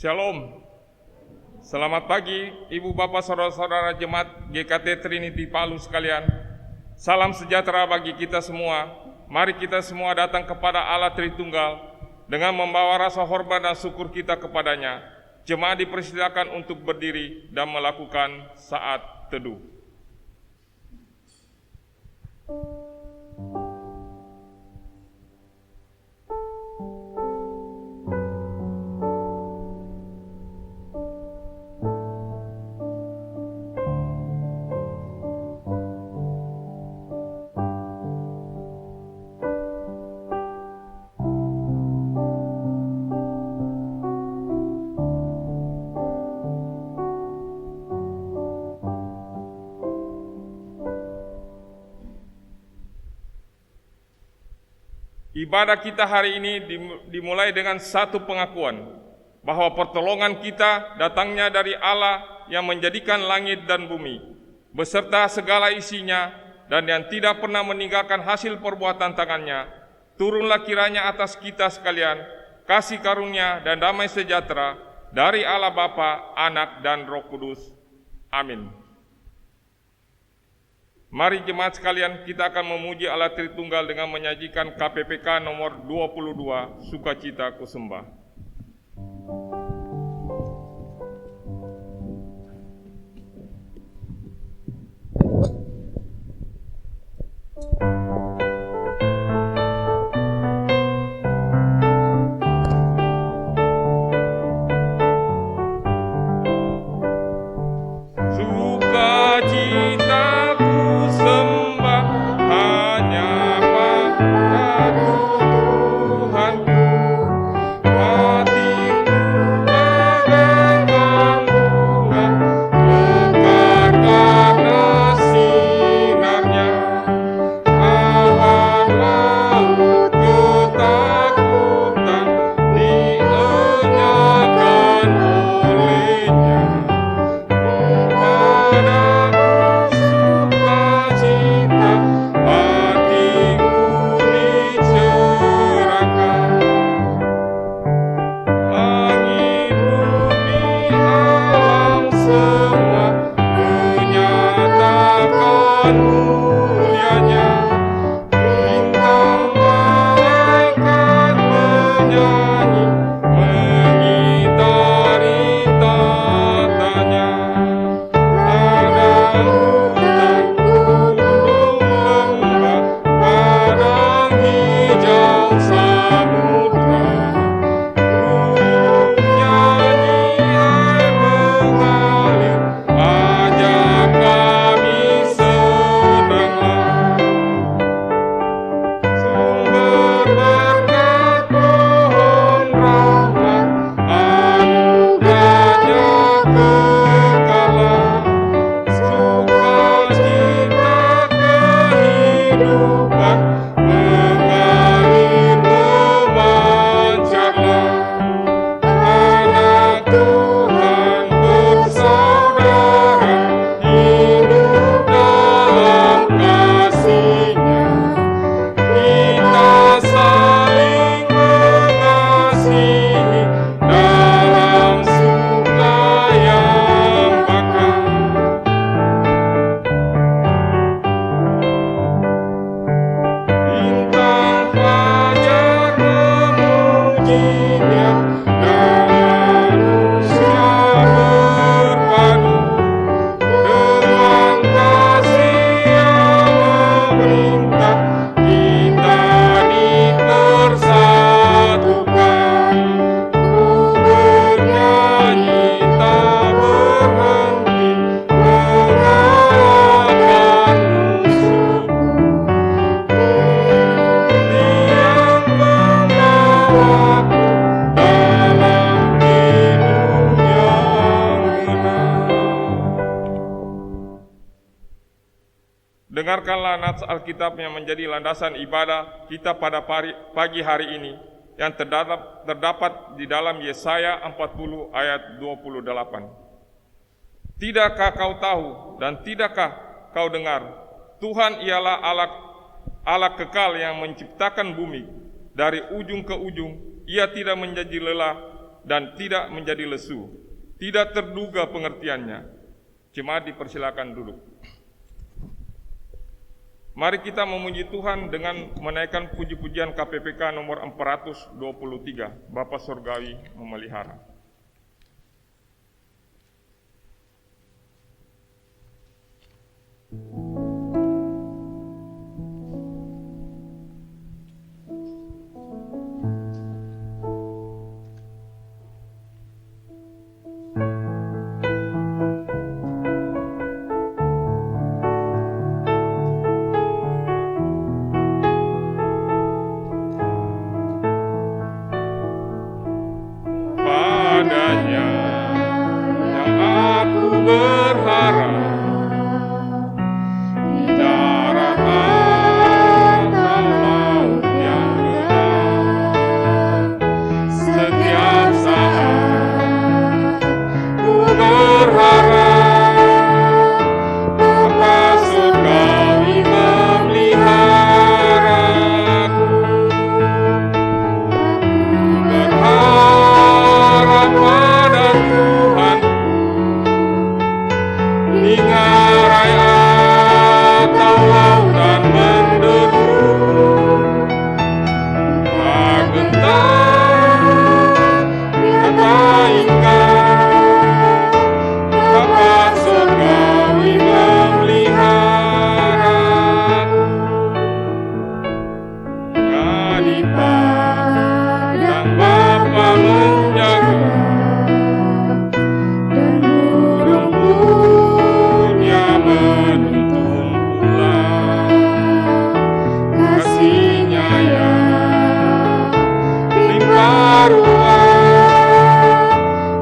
Shalom. Selamat pagi Ibu Bapak Saudara-saudara Jemaat GKT Trinity Palu sekalian. Salam sejahtera bagi kita semua. Mari kita semua datang kepada Allah Tritunggal dengan membawa rasa hormat dan syukur kita kepadanya. Jemaat dipersilakan untuk berdiri dan melakukan saat teduh. Ibadah kita hari ini dimulai dengan satu pengakuan bahwa pertolongan kita datangnya dari Allah yang menjadikan langit dan bumi, beserta segala isinya, dan yang tidak pernah meninggalkan hasil perbuatan tangannya. Turunlah kiranya atas kita sekalian kasih karunia dan damai sejahtera dari Allah Bapa, Anak, dan Roh Kudus. Amin. Mari jemaat sekalian, kita akan memuji Allah Tritunggal dengan menyajikan KPPK nomor 22, Sukacita Kusembah. Dengarkanlah nats Alkitab yang menjadi landasan ibadah kita pada pagi hari ini yang terdapat di dalam Yesaya 40 ayat 28. Tidakkah kau tahu dan tidakkah kau dengar? Tuhan ialah Allah kekal yang menciptakan bumi. Dari ujung ke ujung, Ia tidak menjadi lelah dan tidak menjadi lesu, tidak terduga pengertiannya. Jemaat dipersilakan duduk. Mari kita memuji Tuhan dengan menaikkan puji-pujian KPPK nomor 423, Bapa Surgawi memelihara. Padanya yang aku berharap, di darat atau laut yang gelap, setiap saat ku berharap Bapa Surgawi memeliharaku. Berharap pada Tuhan di ngarai atau lautan menderu, tak gentar kata ingkar Bapa Surgawi memeliharaku. Di padang Bapa menjaga, dan burung punya menuntun pulang. Kasih-Nya yang limpah ruah,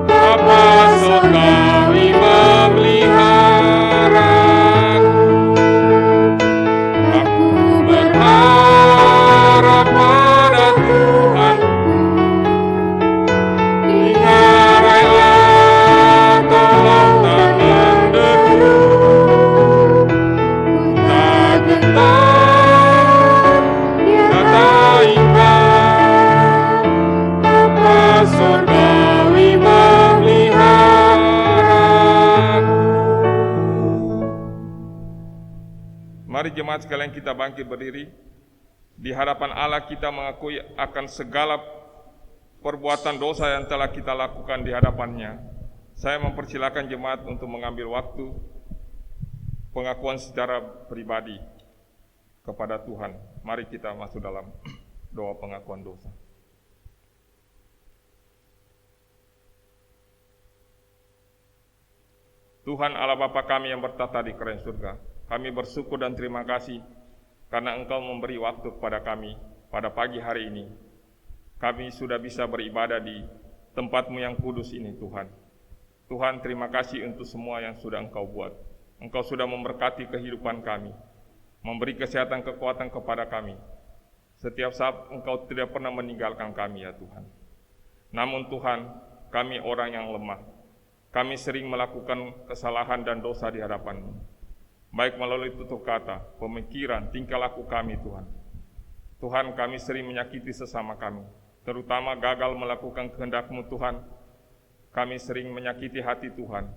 Bapa Surgawi memeliharaku. Aku berharap pada Tuhan di ngarai atau lautan menderu, tak gentar kata ingkar Bapa Surgawi memeliharaku. Mari jemaat sekalian kita bangkit berdiri. Di hadapan Allah kita mengakui akan segala perbuatan dosa yang telah kita lakukan di hadapan-Nya. Saya mempersilakan jemaat untuk mengambil waktu pengakuan secara pribadi kepada Tuhan. Mari kita masuk dalam doa pengakuan dosa. Tuhan Allah Bapa kami yang bertata di kerajaan surga, kami bersyukur dan terima kasih karena Engkau memberi waktu kepada kami pada pagi hari ini. Kami sudah bisa beribadah di tempat-Mu yang kudus ini, Tuhan. Tuhan, terima kasih untuk semua yang sudah Engkau buat. Engkau sudah memberkati kehidupan kami, memberi kesehatan, kekuatan kepada kami. Setiap saat Engkau tidak pernah meninggalkan kami, ya Tuhan. Namun Tuhan, kami orang yang lemah. Kami sering melakukan kesalahan dan dosa di hadapan-Mu, baik melalui tutur kata, pemikiran, tingkah laku kami, Tuhan. Tuhan, kami sering menyakiti sesama kami, terutama gagal melakukan kehendak-Mu, Tuhan. Kami sering menyakiti hati Tuhan.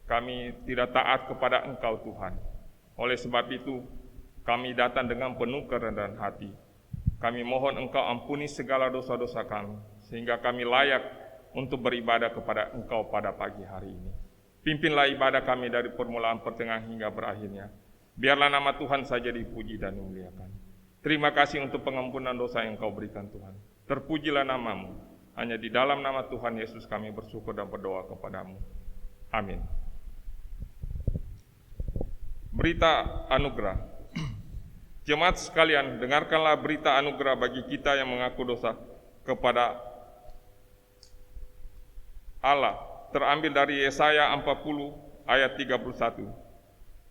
Kami tidak taat kepada Engkau, Tuhan. Oleh sebab itu, kami datang dengan penuh kerendahan hati. Kami mohon Engkau ampuni segala dosa-dosa kami, sehingga kami layak untuk beribadah kepada Engkau pada pagi hari ini. Pimpinlah ibadah kami dari permulaan, pertengahan, hingga berakhirnya. Biarlah nama Tuhan saja dipuji dan dimuliakan. Terima kasih untuk pengampunan dosa yang Engkau berikan, Tuhan. Terpujilah nama-Mu. Hanya di dalam nama Tuhan Yesus kami bersyukur dan berdoa kepada-Mu. Amin. Berita anugerah. Jemaat sekalian, dengarkanlah berita anugerah bagi kita yang mengaku dosa kepada Allah, terambil dari Yesaya 40 ayat 31.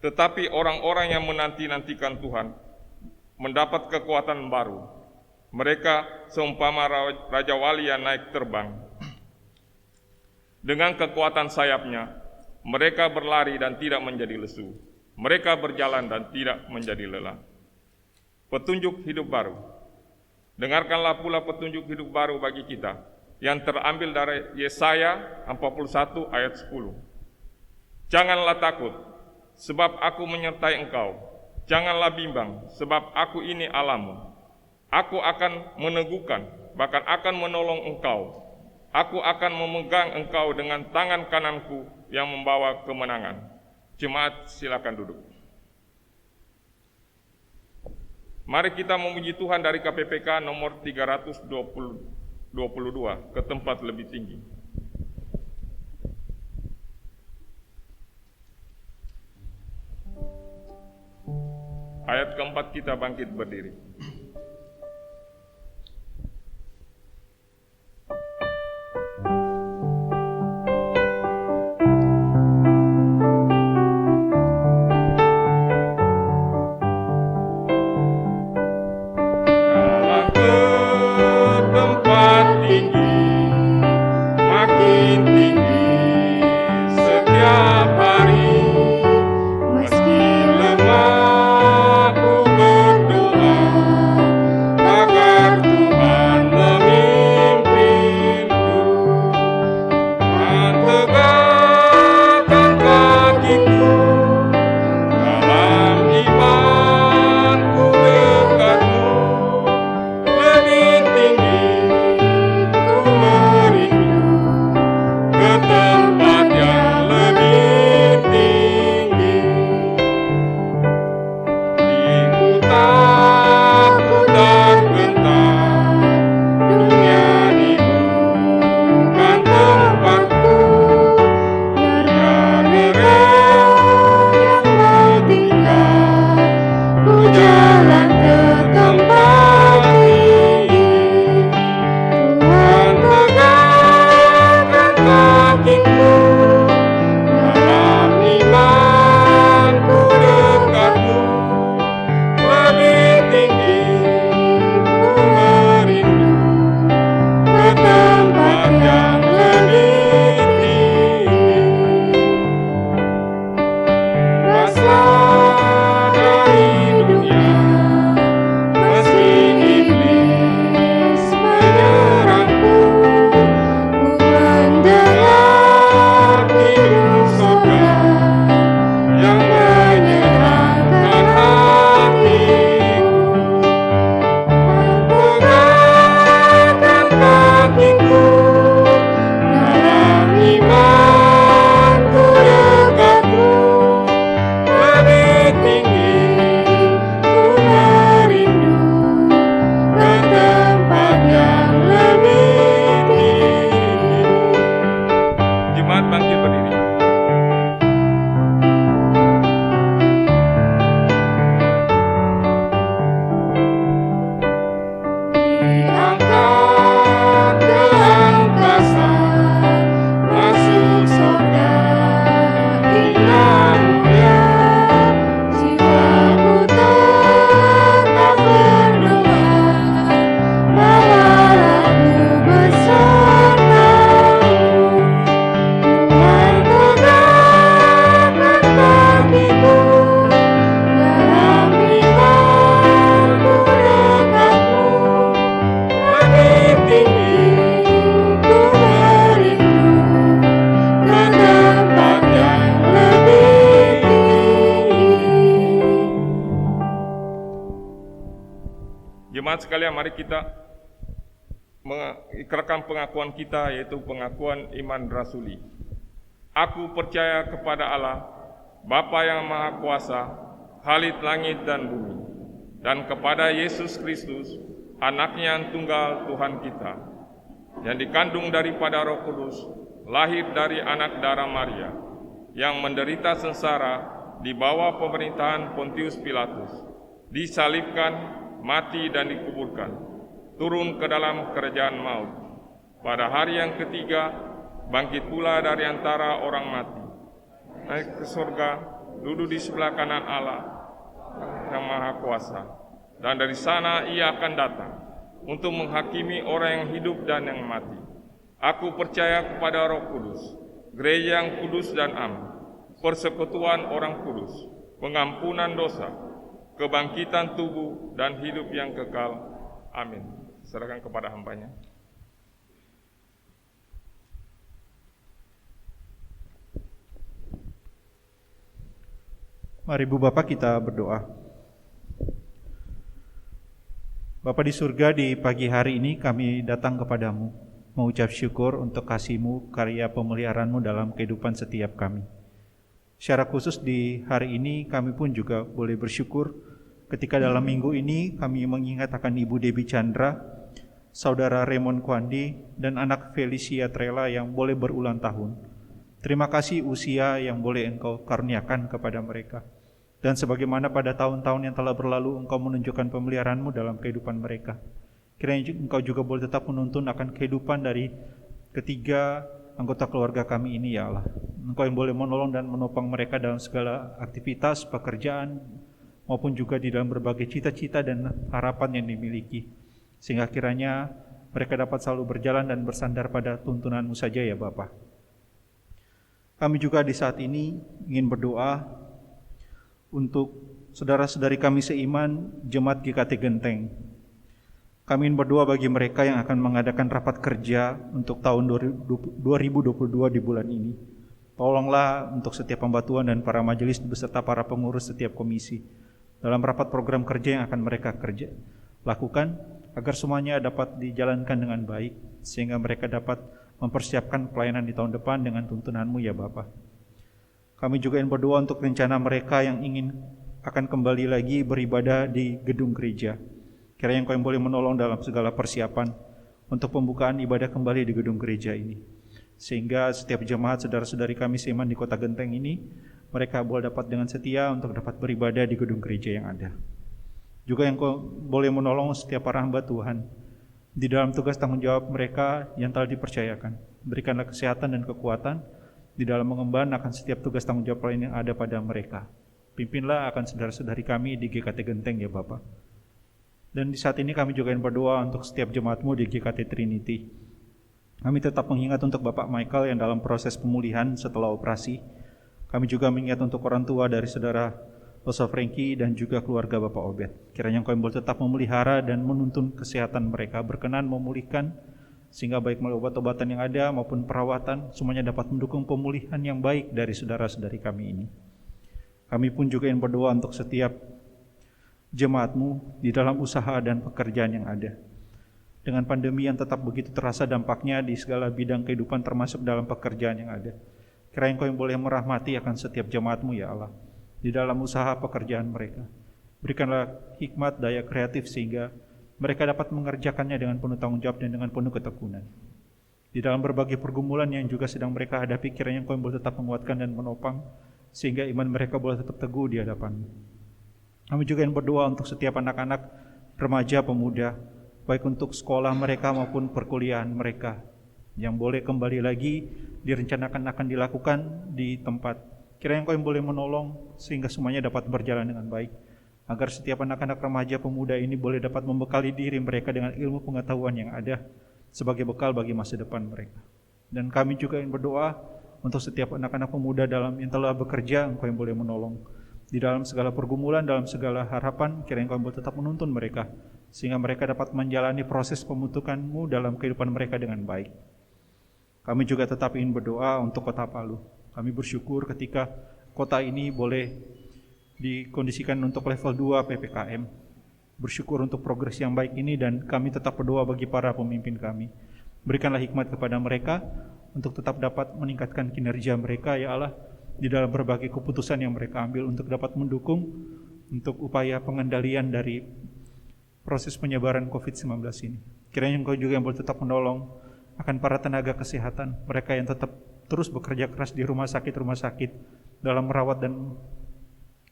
Tetapi orang-orang yang menanti-nantikan Tuhan mendapat kekuatan baru. Mereka seumpama Raja Wali yang naik terbang. Dengan kekuatan sayapnya, mereka berlari dan tidak menjadi lesu. Mereka berjalan dan tidak menjadi lelah. Petunjuk hidup baru. Dengarkanlah pula petunjuk hidup baru bagi kita. yang terambil dari Yesaya 41 ayat 10. Janganlah takut, sebab aku menyertai engkau. Janganlah bimbang, sebab aku ini Allahmu. Aku akan meneguhkan, bahkan akan menolong engkau. Aku akan memegang engkau dengan tangan kananku yang membawa kemenangan. Jemaat, silakan duduk. Mari kita memuji Tuhan dari KPPK nomor 322 ke tempat lebih tinggi. Ayat keempat kita bangkit berdiri. Jemaat sekalian, mari kita mengikrarkan pengakuan kita, yaitu pengakuan iman rasuli. Aku percaya kepada Allah, Bapa yang Maha Kuasa, Khalid langit dan bumi, dan kepada Yesus Kristus, Anaknya yang tunggal Tuhan kita, yang dikandung daripada Roh Kudus, lahir dari anak darah Maria, yang menderita sengsara di bawah pemerintahan Pontius Pilatus, disalibkan, mati dan dikuburkan, turun ke dalam kerajaan maut. Pada hari yang ketiga, bangkit pula dari antara orang mati, naik ke surga, duduk di sebelah kanan Allah yang Maha Kuasa, dan dari sana ia akan datang untuk menghakimi orang yang hidup dan yang mati. Aku percaya kepada Roh Kudus, gereja yang kudus dan am, persekutuan orang kudus, pengampunan dosa, kebangkitan tubuh dan hidup yang kekal. Amin. Serahkan kepada hambanya. Mari Ibu Bapak kita berdoa. Bapa di surga, di pagi hari ini kami datang kepadamu, mengucap syukur untuk kasih-Mu, karya pemeliharaanmu dalam kehidupan setiap kami. Secara khusus di hari ini kami pun juga boleh bersyukur ketika dalam minggu ini kami mengingat akan Ibu Debbie Chandra, Saudara Raymond Kwandi, dan anak Felicia Trella yang boleh berulang tahun. Terima kasih usia yang boleh Engkau karuniakan kepada mereka. Dan sebagaimana pada tahun-tahun yang telah berlalu Engkau menunjukkan pemeliharaan-Mu dalam kehidupan mereka. Kiranya Engkau juga boleh tetap menuntun akan kehidupan dari ketiga anggota keluarga kami ini, ya Allah. Engkau yang boleh menolong dan menopang mereka dalam segala aktivitas, pekerjaan, maupun juga di dalam berbagai cita-cita dan harapan yang dimiliki. Sehingga kiranya mereka dapat selalu berjalan dan bersandar pada tuntunan-Mu saja, ya Bapa. Kami juga di saat ini ingin berdoa untuk saudara-saudari kami seiman, Jemaat GKT Genteng. Kami ingin berdoa bagi mereka yang akan mengadakan rapat kerja untuk tahun 2022 di bulan ini. Tolonglah untuk setiap pembatuan dan para majelis beserta para pengurus setiap komisi dalam rapat program kerja yang akan mereka lakukan, agar semuanya dapat dijalankan dengan baik, sehingga mereka dapat mempersiapkan pelayanan di tahun depan dengan tuntunan-Mu, ya Bapa. Kami juga ingin berdoa untuk rencana mereka yang ingin akan kembali lagi beribadah di gedung gereja. Kiranya Engkau yang boleh menolong dalam segala persiapan untuk pembukaan ibadah kembali di gedung gereja ini. Sehingga setiap jemaat saudara-saudari kami seiman di Kota Genteng ini, mereka boleh dapat dengan setia untuk dapat beribadah di gedung gereja yang ada. Juga yang Engkau boleh menolong setiap para hamba Tuhan di dalam tugas tanggung jawab mereka yang telah dipercayakan. Berikanlah kesehatan dan kekuatan di dalam mengemban akan setiap tugas tanggung jawab lain yang ada pada mereka. Pimpinlah akan saudara-saudari kami di GKT Genteng, ya Bapa. Dan di saat ini kami juga ingin berdoa untuk setiap jemaat-Mu di GKT Trinity. Kami tetap mengingat untuk Bapak Michael yang dalam proses pemulihan setelah operasi. Kami juga mengingat untuk orang tua dari saudara Rosa Franky dan juga keluarga Bapak Obed. Kiranya Engkau yang boleh tetap memelihara dan menuntun kesehatan mereka, berkenan memulihkan, sehingga baik melalui obat-obatan yang ada maupun perawatan, semuanya dapat mendukung pemulihan yang baik dari saudara-saudari kami ini. Kami pun juga ingin berdoa untuk setiap jemaat-Mu di dalam usaha dan pekerjaan yang ada. Dengan pandemi yang tetap begitu terasa dampaknya di segala bidang kehidupan termasuk dalam pekerjaan yang ada. Kiranya Engkau yang boleh merahmati akan setiap jemaat-Mu, ya Allah, di dalam usaha pekerjaan mereka. Berikanlah hikmat, daya kreatif sehingga mereka dapat mengerjakannya dengan penuh tanggung jawab dan dengan penuh ketekunan. Di dalam berbagai pergumulan yang juga sedang mereka hadapi, kiranya Engkau yang boleh tetap menguatkan dan menopang, sehingga iman mereka boleh tetap teguh di hadapan-Mu. Kami juga ingin berdoa untuk setiap anak-anak, remaja, pemuda, baik untuk sekolah mereka maupun perkuliahan mereka, yang boleh kembali lagi direncanakan akan dilakukan di tempat. Kiranya Engkau yang boleh menolong sehingga semuanya dapat berjalan dengan baik, agar setiap anak-anak remaja pemuda ini boleh dapat membekali diri mereka dengan ilmu pengetahuan yang ada sebagai bekal bagi masa depan mereka. Dan kami juga ingin berdoa untuk setiap anak-anak pemuda yang telah bekerja, Engkau yang boleh menolong di dalam segala pergumulan, dalam segala harapan. Kiranya Engkau yang boleh tetap menuntun mereka, sehingga mereka dapat menjalani proses pembentukan-Mu dalam kehidupan mereka dengan baik. Kami juga tetap ingin berdoa untuk Kota Palu. Kami bersyukur ketika kota ini boleh dikondisikan untuk level 2 PPKM. Bersyukur untuk progres yang baik ini, dan kami tetap berdoa bagi para pemimpin kami. Berikanlah hikmat kepada mereka untuk tetap dapat meningkatkan kinerja mereka, ya Allah, di dalam berbagai keputusan yang mereka ambil untuk dapat mendukung untuk upaya pengendalian dari proses penyebaran COVID-19 ini. Kiranya Engkau juga yang boleh tetap menolong akan para tenaga kesehatan, mereka yang tetap terus bekerja keras di rumah sakit dalam merawat dan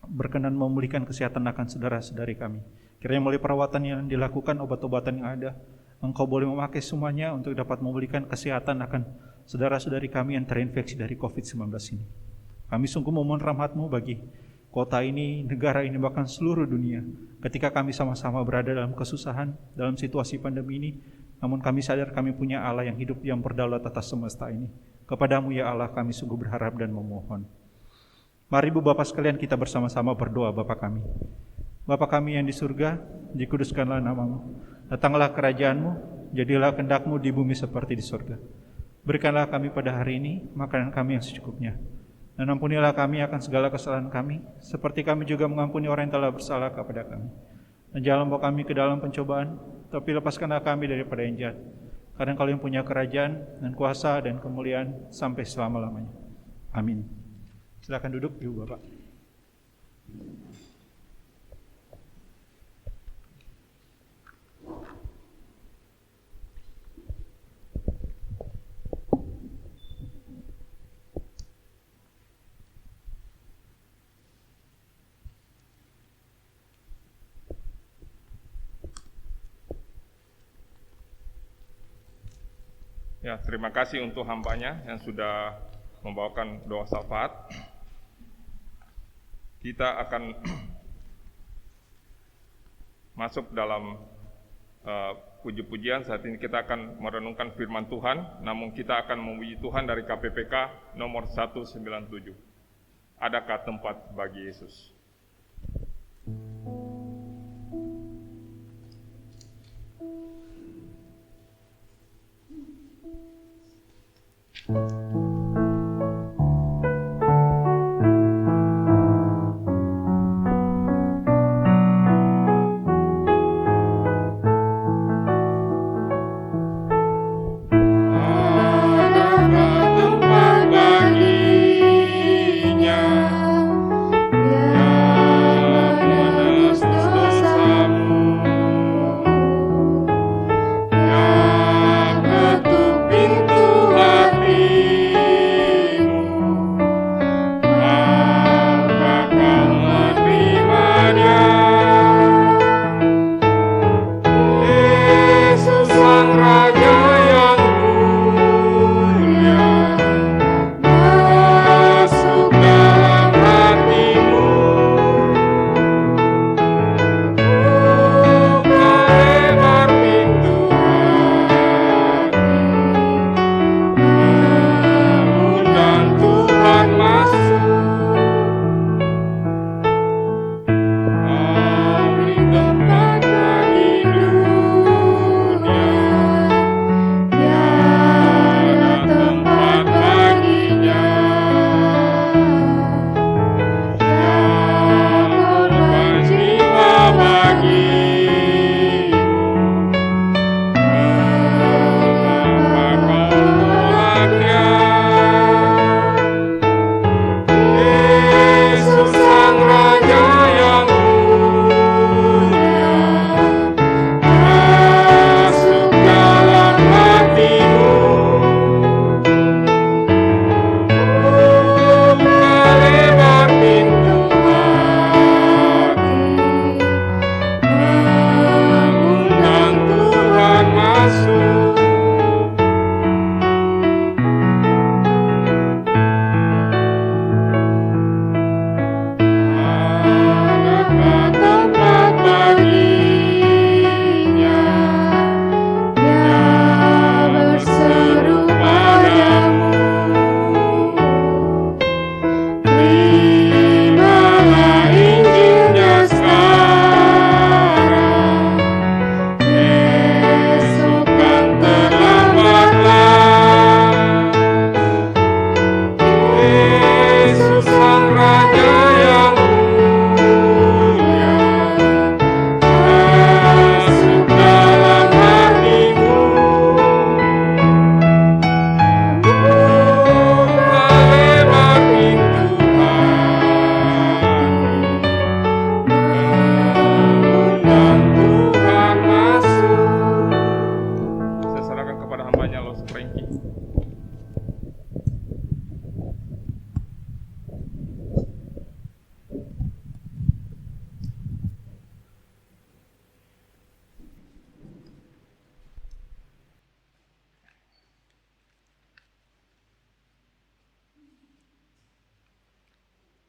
berkenan memulihkan kesehatan akan saudara-saudari kami. Kiranya melalui perawatan yang dilakukan, obat-obatan yang ada, Engkau boleh memakai semuanya untuk dapat memulihkan kesehatan akan saudara-saudari kami yang terinfeksi dari COVID-19 ini. Kami sungguh memohon rahmat-Mu bagi kota ini, negara ini, bahkan seluruh dunia. Ketika kami sama-sama berada dalam kesusahan, dalam situasi pandemi ini, namun kami sadar kami punya Allah yang hidup, yang berdaulat atas semesta ini. Kepada-Mu, ya Allah, kami sungguh berharap dan memohon. Mari Ibu Bapak sekalian kita bersama-sama berdoa. Bapa kami, Bapa kami yang di surga, dikuduskanlah nama-Mu. Datanglah kerajaan-Mu, jadilah kehendak-Mu di bumi seperti di surga. Berikanlah kami pada hari ini makanan kami yang secukupnya. Dan ampunilah kami akan segala kesalahan kami, seperti kami juga mengampuni orang yang telah bersalah kepada kami. Dan jangan bawa kami ke dalam pencobaan, tapi lepaskanlah kami daripada yang jahat. Karena Engkau yang punya kerajaan dan kuasa dan kemuliaan sampai selama-lamanya. Amin. Silakan duduk, Ibu Bapak. Ya, terima kasih untuk hambanya yang sudah membawakan doa syafaat. Kita akan masuk dalam puji-pujian. Saat ini kita akan merenungkan firman Tuhan, namun kita akan memuji Tuhan dari KPPK nomor 197. Adakah tempat bagi Yesus?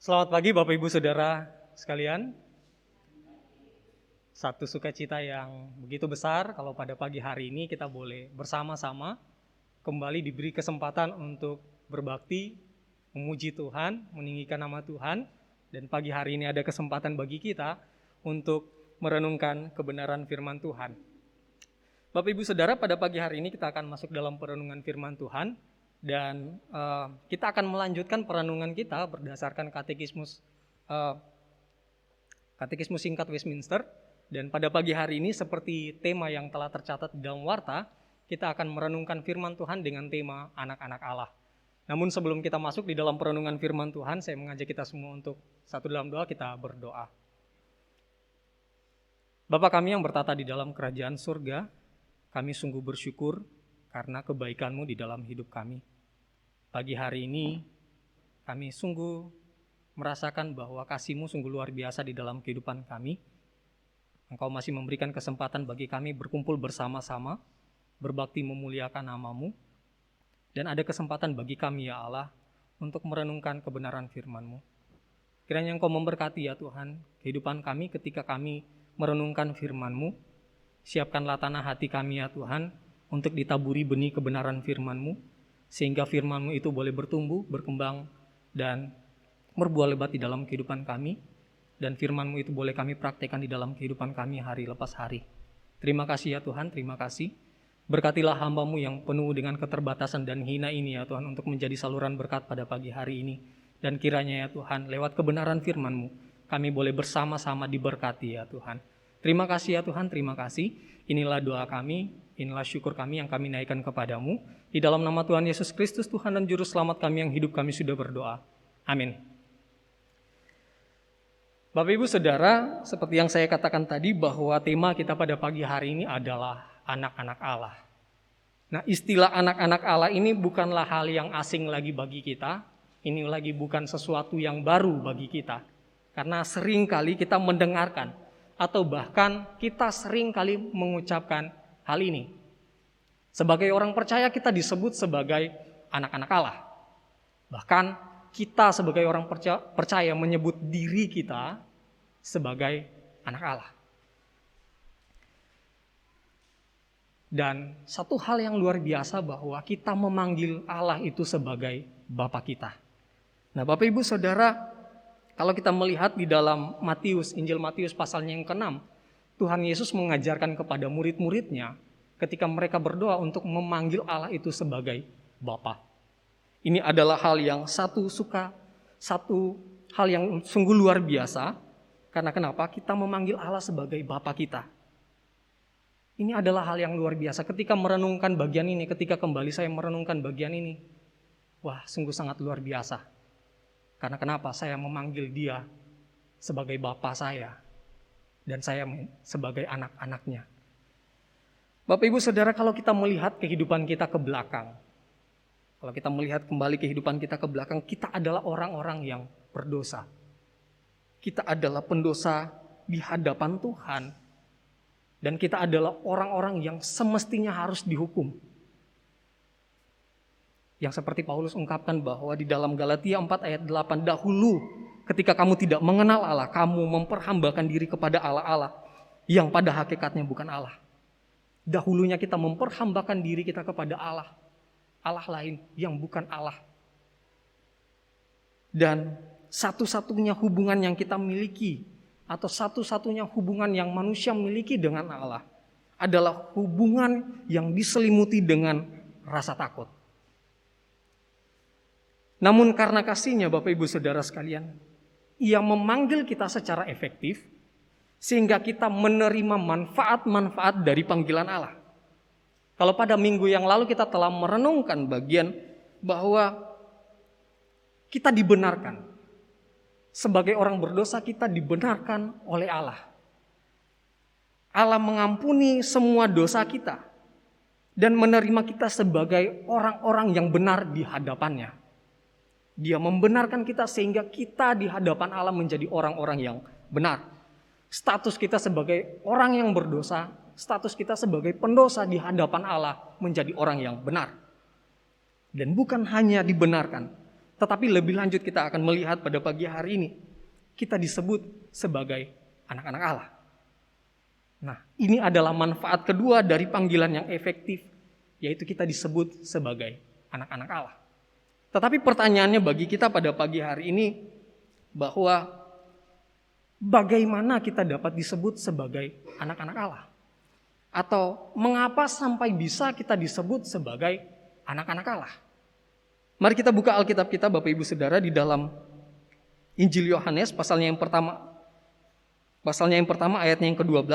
Selamat pagi Bapak Ibu Saudara sekalian. Satu sukacita yang begitu besar kalau pada pagi hari ini kita boleh bersama-sama kembali diberi kesempatan untuk berbakti, memuji Tuhan, meninggikan nama Tuhan, dan pagi hari ini ada kesempatan bagi kita untuk merenungkan kebenaran firman Tuhan. Bapak Ibu Saudara, pada pagi hari ini kita akan masuk dalam perenungan firman Tuhan Dan kita akan melanjutkan perenungan kita berdasarkan katekismus singkat Westminster. Dan pada pagi hari ini seperti tema yang telah tercatat di dalam warta, kita akan merenungkan firman Tuhan dengan tema anak-anak Allah. Namun sebelum kita masuk di dalam perenungan firman Tuhan, saya mengajak kita semua untuk satu dalam doa, kita berdoa. Bapa kami yang bertata di dalam kerajaan surga, kami sungguh bersyukur karena kebaikan-Mu di dalam hidup kami. Pagi hari ini kami sungguh merasakan bahwa kasih-Mu sungguh luar biasa di dalam kehidupan kami. Engkau masih memberikan kesempatan bagi kami berkumpul bersama-sama, berbakti memuliakan nama-Mu, dan ada kesempatan bagi kami ya Allah untuk merenungkan kebenaran firman-Mu. Kiranya Engkau memberkati ya Tuhan kehidupan kami ketika kami merenungkan firman-Mu. Siapkanlah tanah hati kami ya Tuhan untuk ditaburi benih kebenaran firman-Mu, sehingga firman-Mu itu boleh bertumbuh, berkembang, dan berbuah lebat di dalam kehidupan kami, dan firman-Mu itu boleh kami praktekkan di dalam kehidupan kami hari lepas hari. Terima kasih ya Tuhan, terima kasih. Berkatilah hamba-Mu yang penuh dengan keterbatasan dan hina ini ya Tuhan, untuk menjadi saluran berkat pada pagi hari ini. Dan kiranya ya Tuhan, lewat kebenaran firman-Mu, kami boleh bersama-sama diberkati ya Tuhan. Terima kasih ya Tuhan, terima kasih. Inilah doa kami, inilah syukur kami yang kami naikkan kepadamu. Di dalam nama Tuhan Yesus Kristus, Tuhan dan Juru Selamat kami yang hidup, kami sudah berdoa. Amin. Bapak Ibu Saudara, seperti yang saya katakan tadi bahwa tema kita pada pagi hari ini adalah anak-anak Allah. Nah, istilah anak-anak Allah ini bukanlah hal yang asing lagi bagi kita. Ini lagi bukan sesuatu yang baru bagi kita. Karena sering kali kita mendengarkan atau bahkan kita sering kali mengucapkan hal ini. Sebagai orang percaya kita disebut sebagai anak-anak Allah. Bahkan kita sebagai orang percaya menyebut diri kita sebagai anak Allah. Dan satu hal yang luar biasa bahwa kita memanggil Allah itu sebagai Bapa kita. Nah Bapak Ibu Saudara, kalau kita melihat di dalam Matius, Injil Matius pasalnya yang ke-6, Tuhan Yesus mengajarkan kepada murid-muridnya ketika mereka berdoa untuk memanggil Allah itu sebagai Bapa. Ini adalah hal yang satu hal yang sungguh luar biasa. Karena kenapa? Kita memanggil Allah sebagai Bapa kita. Ini adalah hal yang luar biasa. Ketika merenungkan bagian ini, ketika kembali saya merenungkan bagian ini, wah sungguh sangat luar biasa. Karena kenapa? Saya memanggil Dia sebagai Bapa saya, dan saya sebagai anak-anaknya. Bapak Ibu Saudara, kalau kita melihat kehidupan kita ke belakang, kalau kita melihat kembali kehidupan kita ke belakang, kita adalah orang-orang yang berdosa. Kita adalah pendosa di hadapan Tuhan. Dan kita adalah orang-orang yang semestinya harus dihukum. Yang seperti Paulus ungkapkan bahwa di dalam Galatia 4 ayat 8, dahulu ketika kamu tidak mengenal Allah, kamu memperhambakan diri kepada Allah-Allah yang pada hakikatnya bukan Allah. Dahulunya kita memperhambakan diri kita kepada Allah lain yang bukan Allah. Dan satu-satunya hubungan yang kita miliki, atau satu-satunya hubungan yang manusia miliki dengan Allah adalah hubungan yang diselimuti dengan rasa takut. Namun karena kasih-Nya Bapak Ibu Saudara sekalian, Ia memanggil kita secara efektif sehingga kita menerima manfaat-manfaat dari panggilan Allah. Kalau pada minggu yang lalu kita telah merenungkan bagian bahwa kita dibenarkan. Sebagai orang berdosa kita dibenarkan oleh Allah. Allah mengampuni semua dosa kita dan menerima kita sebagai orang-orang yang benar di hadapannya. Dia membenarkan kita sehingga kita di hadapan Allah menjadi orang-orang yang benar. Status kita sebagai orang yang berdosa, status kita sebagai pendosa di hadapan Allah menjadi orang yang benar. Dan bukan hanya dibenarkan, tetapi lebih lanjut kita akan melihat pada pagi hari ini, kita disebut sebagai anak-anak Allah. Nah, ini adalah manfaat kedua dari panggilan yang efektif, yaitu kita disebut sebagai anak-anak Allah. Tetapi pertanyaannya bagi kita pada pagi hari ini, bahwa bagaimana kita dapat disebut sebagai anak-anak Allah? Atau mengapa sampai bisa kita disebut sebagai anak-anak Allah? Mari kita buka Alkitab kita Bapak Ibu Saudara di dalam Injil Yohanes pasalnya yang pertama ayatnya yang ke-12,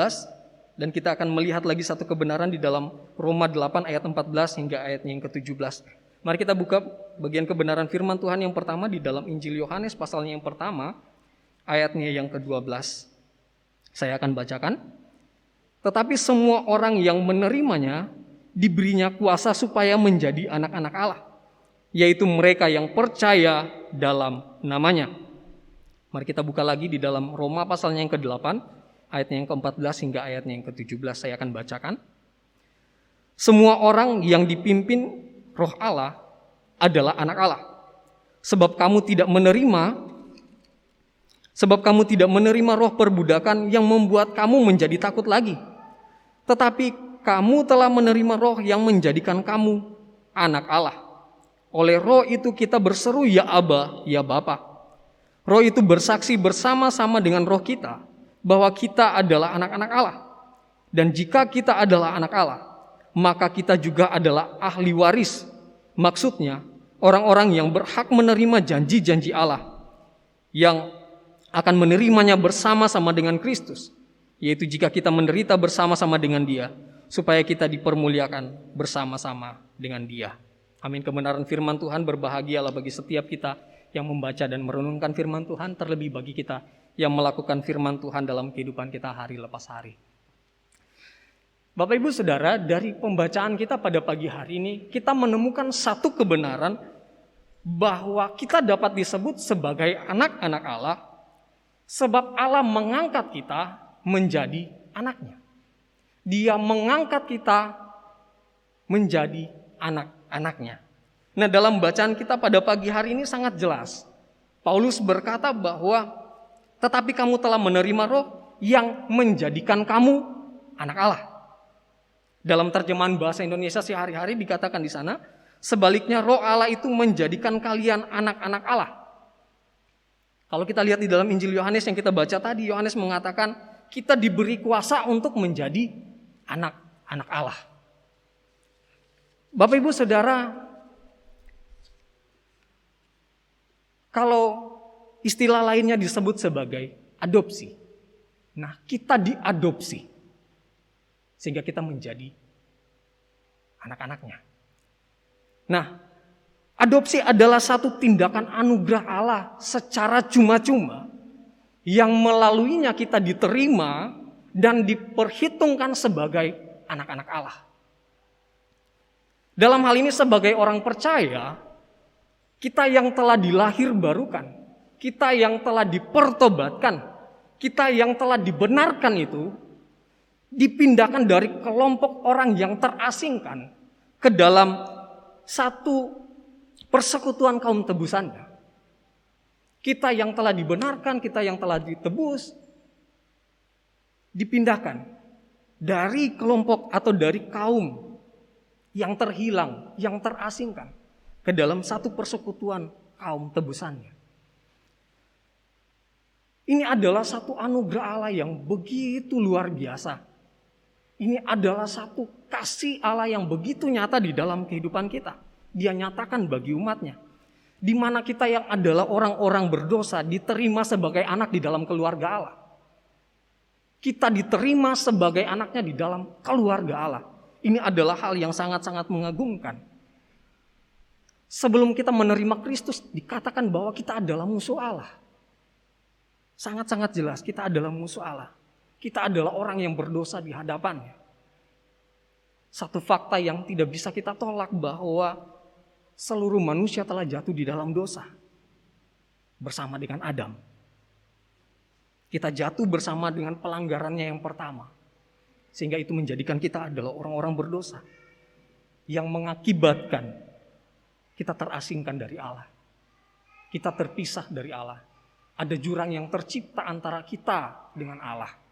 dan kita akan melihat lagi satu kebenaran di dalam Roma 8 ayat 14 hingga ayatnya yang ke-17. Mari kita buka bagian kebenaran firman Tuhan yang pertama di dalam Injil Yohanes pasalnya yang pertama ayatnya yang ke-12. Saya akan bacakan. Tetapi semua orang yang menerimanya diberinya kuasa supaya menjadi anak-anak Allah, yaitu mereka yang percaya dalam namanya. Mari kita buka lagi di dalam Roma pasalnya yang ke-8, ayatnya yang ke-14 hingga ayatnya yang ke-17. Saya akan bacakan. Semua orang yang dipimpin Roh Allah adalah anak Allah. Sebab kamu tidak menerima roh perbudakan yang membuat kamu menjadi takut lagi. Tetapi kamu telah menerima roh yang menjadikan kamu anak Allah. Oleh roh itu kita berseru, ya Aba, ya Bapa. Roh itu bersaksi bersama-sama dengan roh kita bahwa kita adalah anak-anak Allah. Dan jika kita adalah anak Allah, maka kita juga adalah ahli waris. Maksudnya, orang-orang yang berhak menerima janji-janji Allah, yang akan menerimanya bersama-sama dengan Kristus, yaitu jika kita menderita bersama-sama dengan Dia, supaya kita dipermuliakan bersama-sama dengan Dia. Amin. Kebenaran firman Tuhan, berbahagialah bagi setiap kita yang membaca dan merenungkan firman Tuhan, terlebih bagi kita yang melakukan firman Tuhan dalam kehidupan kita hari lepas hari. Bapak Ibu Saudara, dari pembacaan kita pada pagi hari ini, kita menemukan satu kebenaran bahwa kita dapat disebut sebagai anak-anak Allah, sebab Allah mengangkat kita menjadi anaknya. Dia mengangkat kita menjadi anak-anaknya. Nah, dalam bacaan kita pada pagi hari ini sangat jelas. Paulus berkata bahwa tetapi kamu telah menerima roh yang menjadikan kamu anak Allah. Dalam terjemahan bahasa Indonesia sehari-hari dikatakan di sana, sebaliknya roh Allah itu menjadikan kalian anak-anak Allah. Kalau kita lihat di dalam Injil Yohanes yang kita baca tadi, Yohanes mengatakan kita diberi kuasa untuk menjadi anak-anak Allah. Bapak Ibu Saudara, kalau istilah lainnya disebut sebagai adopsi. Nah, kita diadopsi sehingga kita menjadi anak-anaknya. Nah, adopsi adalah satu tindakan anugerah Allah secara cuma-cuma yang melaluinya kita diterima dan diperhitungkan sebagai anak-anak Allah. Dalam hal ini sebagai orang percaya, kita yang telah dilahirbarukan, kita yang telah dipertobatkan, kita yang telah dibenarkan itu dipindahkan dari kelompok orang yang terasingkan ke dalam satu persekutuan kaum tebusannya. Kita yang telah dibenarkan, kita yang telah ditebus, dipindahkan dari kelompok atau dari kaum yang terhilang, yang terasingkan ke dalam satu persekutuan kaum tebusannya. Ini adalah satu anugerah Allah yang begitu luar biasa. Ini adalah satu kasih Allah yang begitu nyata di dalam kehidupan kita. Dia nyatakan bagi umatnya. Di mana kita yang adalah orang-orang berdosa diterima sebagai anak di dalam keluarga Allah. Kita diterima sebagai anaknya di dalam keluarga Allah. Ini adalah hal yang sangat-sangat mengagumkan. Sebelum kita menerima Kristus, dikatakan bahwa kita adalah musuh Allah. Sangat-sangat jelas kita adalah musuh Allah. Kita adalah orang yang berdosa di hadapannya. Satu fakta yang tidak bisa kita tolak bahwa seluruh manusia telah jatuh di dalam dosa. Bersama dengan Adam. Kita jatuh bersama dengan pelanggarannya yang pertama. Sehingga itu menjadikan kita adalah orang-orang berdosa. Yang mengakibatkan kita terasingkan dari Allah. Kita terpisah dari Allah. Ada jurang yang tercipta antara kita dengan Allah.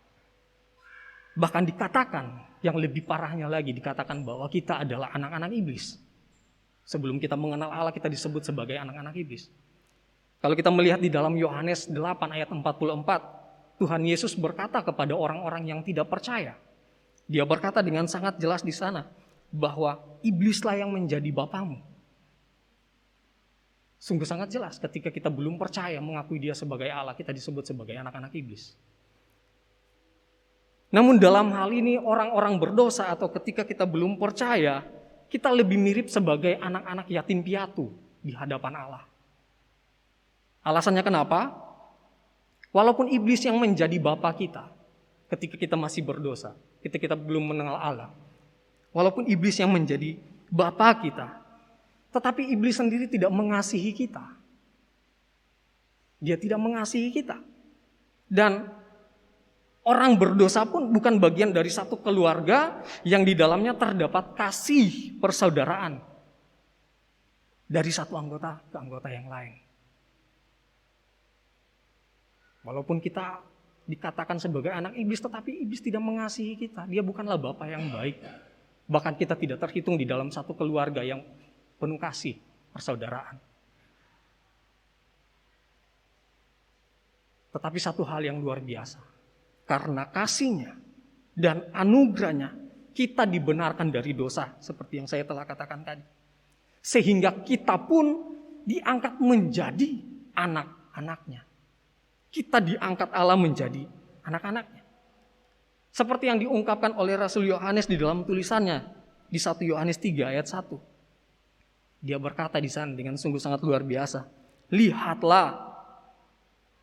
Bahkan dikatakan, yang lebih parahnya lagi, dikatakan bahwa kita adalah anak-anak iblis. Sebelum kita mengenal Allah, kita disebut sebagai anak-anak iblis. Kalau kita melihat di dalam Yohanes 8 ayat 44, Tuhan Yesus berkata kepada orang-orang yang tidak percaya. Dia berkata dengan sangat jelas di sana, bahwa iblislah yang menjadi bapamu. Sungguh sangat jelas ketika kita belum percaya mengakui dia sebagai Allah, kita disebut sebagai anak-anak iblis. Namun dalam hal ini orang-orang berdosa atau ketika kita belum percaya, kita lebih mirip sebagai anak-anak yatim piatu di hadapan Allah. Alasannya kenapa? Walaupun iblis yang menjadi bapa kita ketika kita masih berdosa, ketika kita belum mengenal Allah. Walaupun iblis yang menjadi bapa kita, tetapi iblis sendiri tidak mengasihi kita. Dia tidak mengasihi kita. Dan orang berdosa pun bukan bagian dari satu keluarga yang di dalamnya terdapat kasih persaudaraan dari satu anggota ke anggota yang lain. Walaupun kita dikatakan sebagai anak iblis, tetapi iblis tidak mengasihi kita. Dia bukanlah bapa yang baik. Bahkan kita tidak terhitung di dalam satu keluarga yang penuh kasih persaudaraan. Tetapi satu hal yang luar biasa. Karena kasihnya dan anugerahnya, kita dibenarkan dari dosa, seperti yang saya telah katakan tadi. Sehingga kita pun diangkat menjadi anak-anaknya. Kita diangkat Allah menjadi anak-anaknya. Seperti yang diungkapkan oleh Rasul Yohanes di dalam tulisannya, di 1 Yohanes 3 ayat 1. Dia berkata di sana dengan sungguh sangat luar biasa. Lihatlah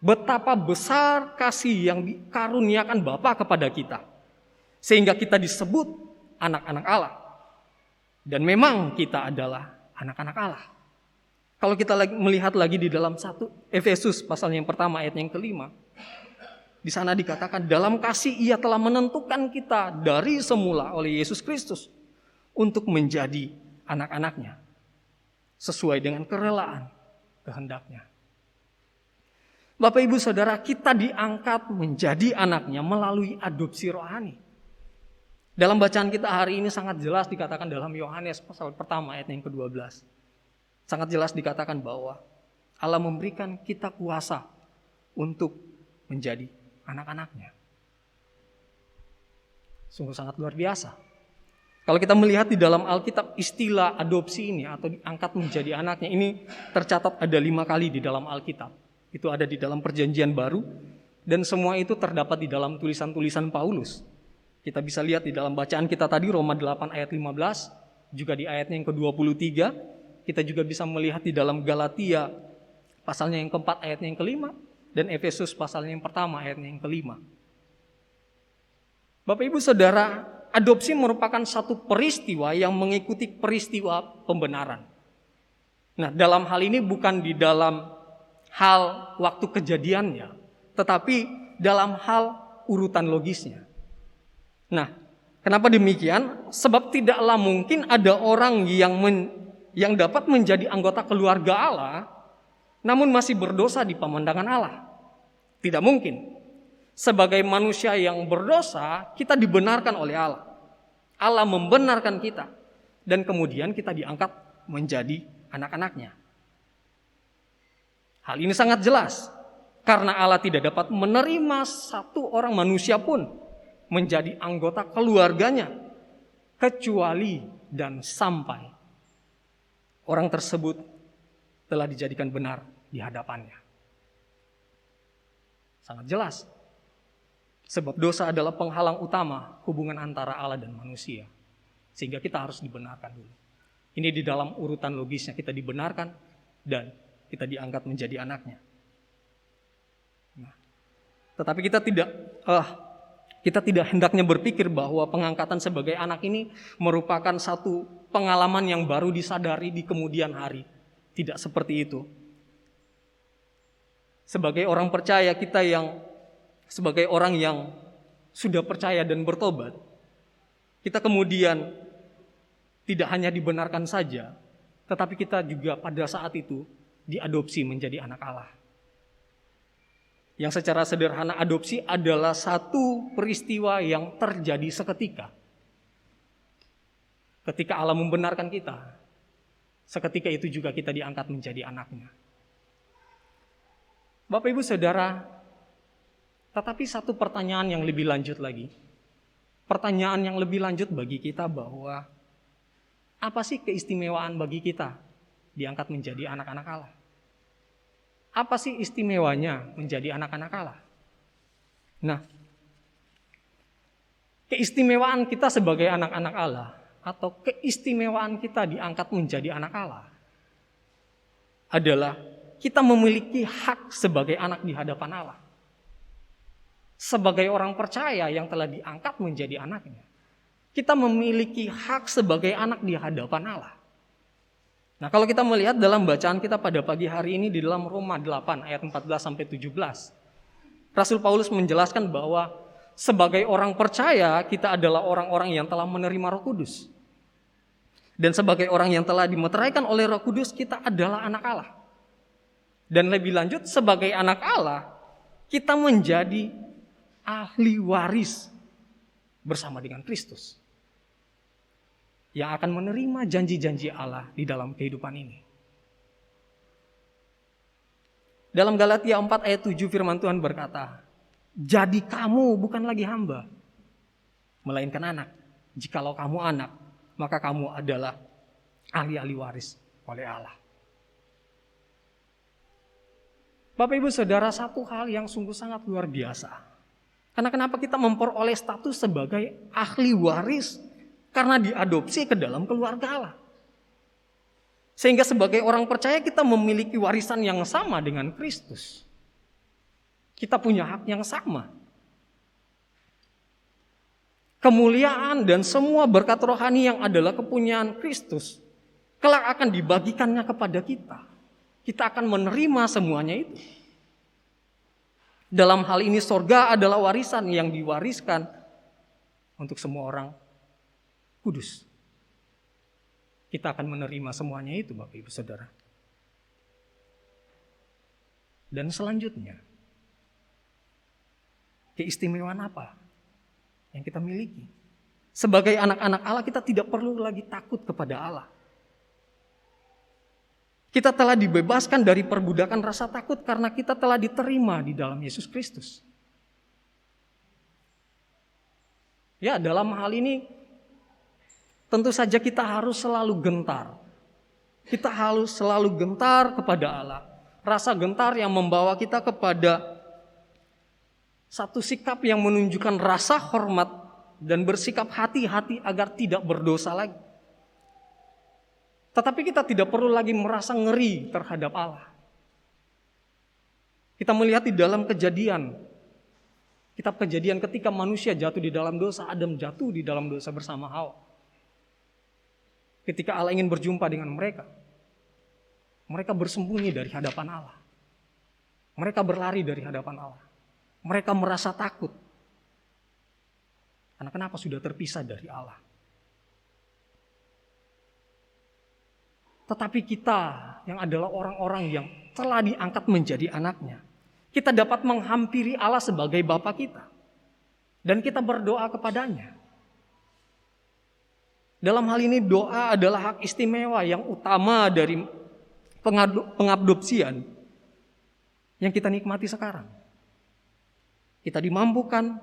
betapa besar kasih yang dikaruniakan Bapa kepada kita. Sehingga kita disebut anak-anak Allah. Dan memang kita adalah anak-anak Allah. Kalau kita melihat lagi di dalam 1 Efesus pasal yang pertama ayat yang kelima. Di sana dikatakan dalam kasih ia telah menentukan kita dari semula oleh Yesus Kristus. Untuk menjadi anak-anaknya. Sesuai dengan kerelaan kehendaknya. Bapak Ibu Saudara, kita diangkat menjadi anaknya melalui adopsi rohani. Dalam bacaan kita hari ini sangat jelas dikatakan dalam Yohanes pasal pertama ayat yang ke-12. Sangat jelas dikatakan bahwa Allah memberikan kita kuasa untuk menjadi anak-anaknya. Sungguh sangat luar biasa. Kalau kita melihat di dalam Alkitab istilah adopsi ini atau diangkat menjadi anaknya ini tercatat ada 5 kali di dalam Alkitab. Itu ada di dalam Perjanjian Baru dan semua itu terdapat di dalam tulisan-tulisan Paulus. Kita bisa lihat di dalam bacaan kita tadi Roma 8 ayat 15, juga di ayatnya yang ke-23. Kita juga bisa melihat di dalam Galatia pasalnya yang keempat ayatnya yang kelima dan Efesus pasalnya yang pertama ayatnya yang kelima. Bapak Ibu Saudara, adopsi merupakan satu peristiwa yang mengikuti peristiwa pembenaran. Nah, dalam hal ini bukan di dalam hal waktu kejadiannya, tetapi dalam hal urutan logisnya. Nah, kenapa demikian? Sebab tidaklah mungkin ada orang yang dapat menjadi anggota keluarga Allah, namun masih berdosa di pemandangan Allah. Tidak mungkin. Sebagai manusia yang berdosa, kita dibenarkan oleh Allah. Allah membenarkan kita. Dan kemudian kita diangkat menjadi anak-anaknya. Hal ini sangat jelas. Karena Allah tidak dapat menerima satu orang manusia pun menjadi anggota keluarganya. Kecuali dan sampai orang tersebut telah dijadikan benar di hadapannya. Sangat jelas. Sebab dosa adalah penghalang utama hubungan antara Allah dan manusia. Sehingga kita harus dibenarkan dulu. Ini di dalam urutan logisnya kita dibenarkan dan kita diangkat menjadi anaknya. Nah, tetapi kita tidak hendaknya berpikir bahwa pengangkatan sebagai anak ini merupakan satu pengalaman yang baru disadari di kemudian hari. Tidak seperti itu. Sebagai orang percaya sebagai orang yang sudah percaya dan bertobat, kita kemudian tidak hanya dibenarkan saja, tetapi kita juga pada saat itu diadopsi menjadi anak Allah. Yang secara sederhana adopsi adalah satu peristiwa yang terjadi seketika. Ketika Allah membenarkan kita, seketika itu juga kita diangkat menjadi anaknya. Bapak Ibu Saudara, tetapi satu pertanyaan yang lebih lanjut lagi. Pertanyaan yang lebih lanjut bagi kita bahwa apa sih keistimewaan bagi kita diangkat menjadi anak-anak Allah? Apa sih istimewanya menjadi anak-anak Allah? Nah, keistimewaan kita sebagai anak-anak Allah atau keistimewaan kita diangkat menjadi anak Allah adalah kita memiliki hak sebagai anak di hadapan Allah. Sebagai orang percaya yang telah diangkat menjadi anaknya, kita memiliki hak sebagai anak di hadapan Allah. Nah, kalau kita melihat dalam bacaan kita pada pagi hari ini di dalam Roma 8 ayat 14-17, Rasul Paulus menjelaskan bahwa sebagai orang percaya kita adalah orang-orang yang telah menerima Roh Kudus. Dan sebagai orang yang telah dimeteraikan oleh Roh Kudus, kita adalah anak Allah. Dan lebih lanjut, sebagai anak Allah, kita menjadi ahli waris bersama dengan Kristus yang akan menerima janji-janji Allah di dalam kehidupan ini. Dalam Galatia 4 ayat 7 firman Tuhan berkata, "Jadi kamu bukan lagi hamba, melainkan anak. Jikalau kamu anak, maka kamu adalah ahli-ahli waris oleh Allah." Bapak Ibu Saudara, satu hal yang sungguh sangat luar biasa. Karena kenapa kita memperoleh status sebagai ahli waris? Karena diadopsi ke dalam keluarga Allah. Sehingga sebagai orang percaya kita memiliki warisan yang sama dengan Kristus. Kita punya hak yang sama. Kemuliaan dan semua berkat rohani yang adalah kepunyaan Kristus kelak akan dibagikannya kepada kita. Kita akan menerima semuanya itu. Dalam hal ini sorga adalah warisan yang diwariskan untuk semua orang kudus. Kita akan menerima semuanya itu, Bapak Ibu Saudara. Dan selanjutnya, keistimewaan apa yang kita miliki? Sebagai anak-anak Allah, kita tidak perlu lagi takut kepada Allah. Kita telah dibebaskan dari perbudakan rasa takut karena kita telah diterima di dalam Yesus Kristus. Ya, dalam hal ini tentu saja kita harus selalu gentar. Kita harus selalu gentar kepada Allah. Rasa gentar yang membawa kita kepada satu sikap yang menunjukkan rasa hormat dan bersikap hati-hati agar tidak berdosa lagi. Tetapi kita tidak perlu lagi merasa ngeri terhadap Allah. Kita melihat di dalam Kejadian, kitab Kejadian ketika manusia jatuh di dalam dosa, Adam jatuh di dalam dosa bersama Hawa. Ketika Allah ingin berjumpa dengan mereka, mereka bersembunyi dari hadapan Allah. Mereka berlari dari hadapan Allah. Mereka merasa takut. Karena kenapa? Sudah terpisah dari Allah. Tetapi kita yang adalah orang-orang yang telah diangkat menjadi anaknya, kita dapat menghampiri Allah sebagai Bapa kita. Dan kita berdoa kepadanya. Dalam hal ini doa adalah hak istimewa yang utama dari pengadopsian yang kita nikmati sekarang. Kita dimampukan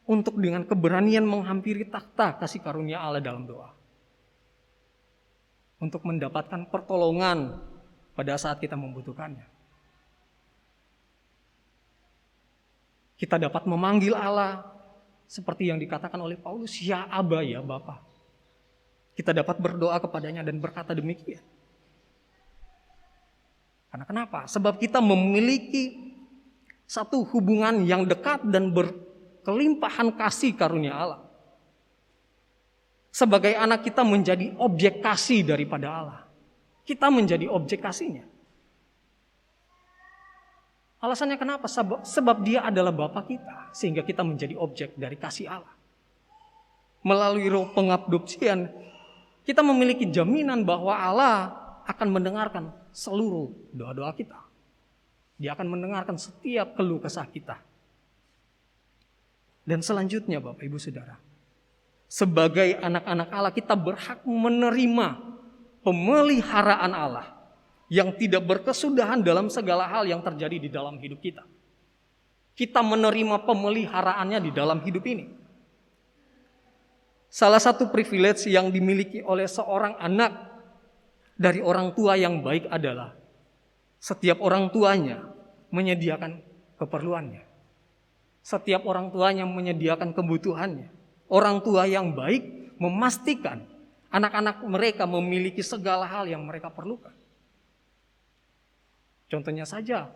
untuk dengan keberanian menghampiri takhta kasih karunia Allah dalam doa. Untuk mendapatkan pertolongan pada saat kita membutuhkannya. Kita dapat memanggil Allah seperti yang dikatakan oleh Paulus, ya Aba, ya Bapa. Kita dapat berdoa kepadanya dan berkata demikian. Karena kenapa? Sebab kita memiliki satu hubungan yang dekat dan berkelimpahan kasih karunia Allah. Sebagai anak kita menjadi objek kasih daripada Allah. Kita menjadi objek kasihnya. Alasannya kenapa? Sebab dia adalah Bapa kita. Sehingga kita menjadi objek dari kasih Allah. Melalui roh pengadopsian, kita memiliki jaminan bahwa Allah akan mendengarkan seluruh doa-doa kita. Dia akan mendengarkan setiap keluh kesah kita. Dan selanjutnya Bapak Ibu Saudara, sebagai anak-anak Allah kita berhak menerima pemeliharaan Allah yang tidak berkesudahan dalam segala hal yang terjadi di dalam hidup kita. Kita menerima pemeliharaannya di dalam hidup ini. Salah satu privilege yang dimiliki oleh seorang anak dari orang tua yang baik adalah Setiap orang tuanya menyediakan keperluannya. Setiap orang tuanya menyediakan kebutuhannya. Orang tua yang baik memastikan anak-anak mereka memiliki segala hal yang mereka perlukan. Contohnya saja,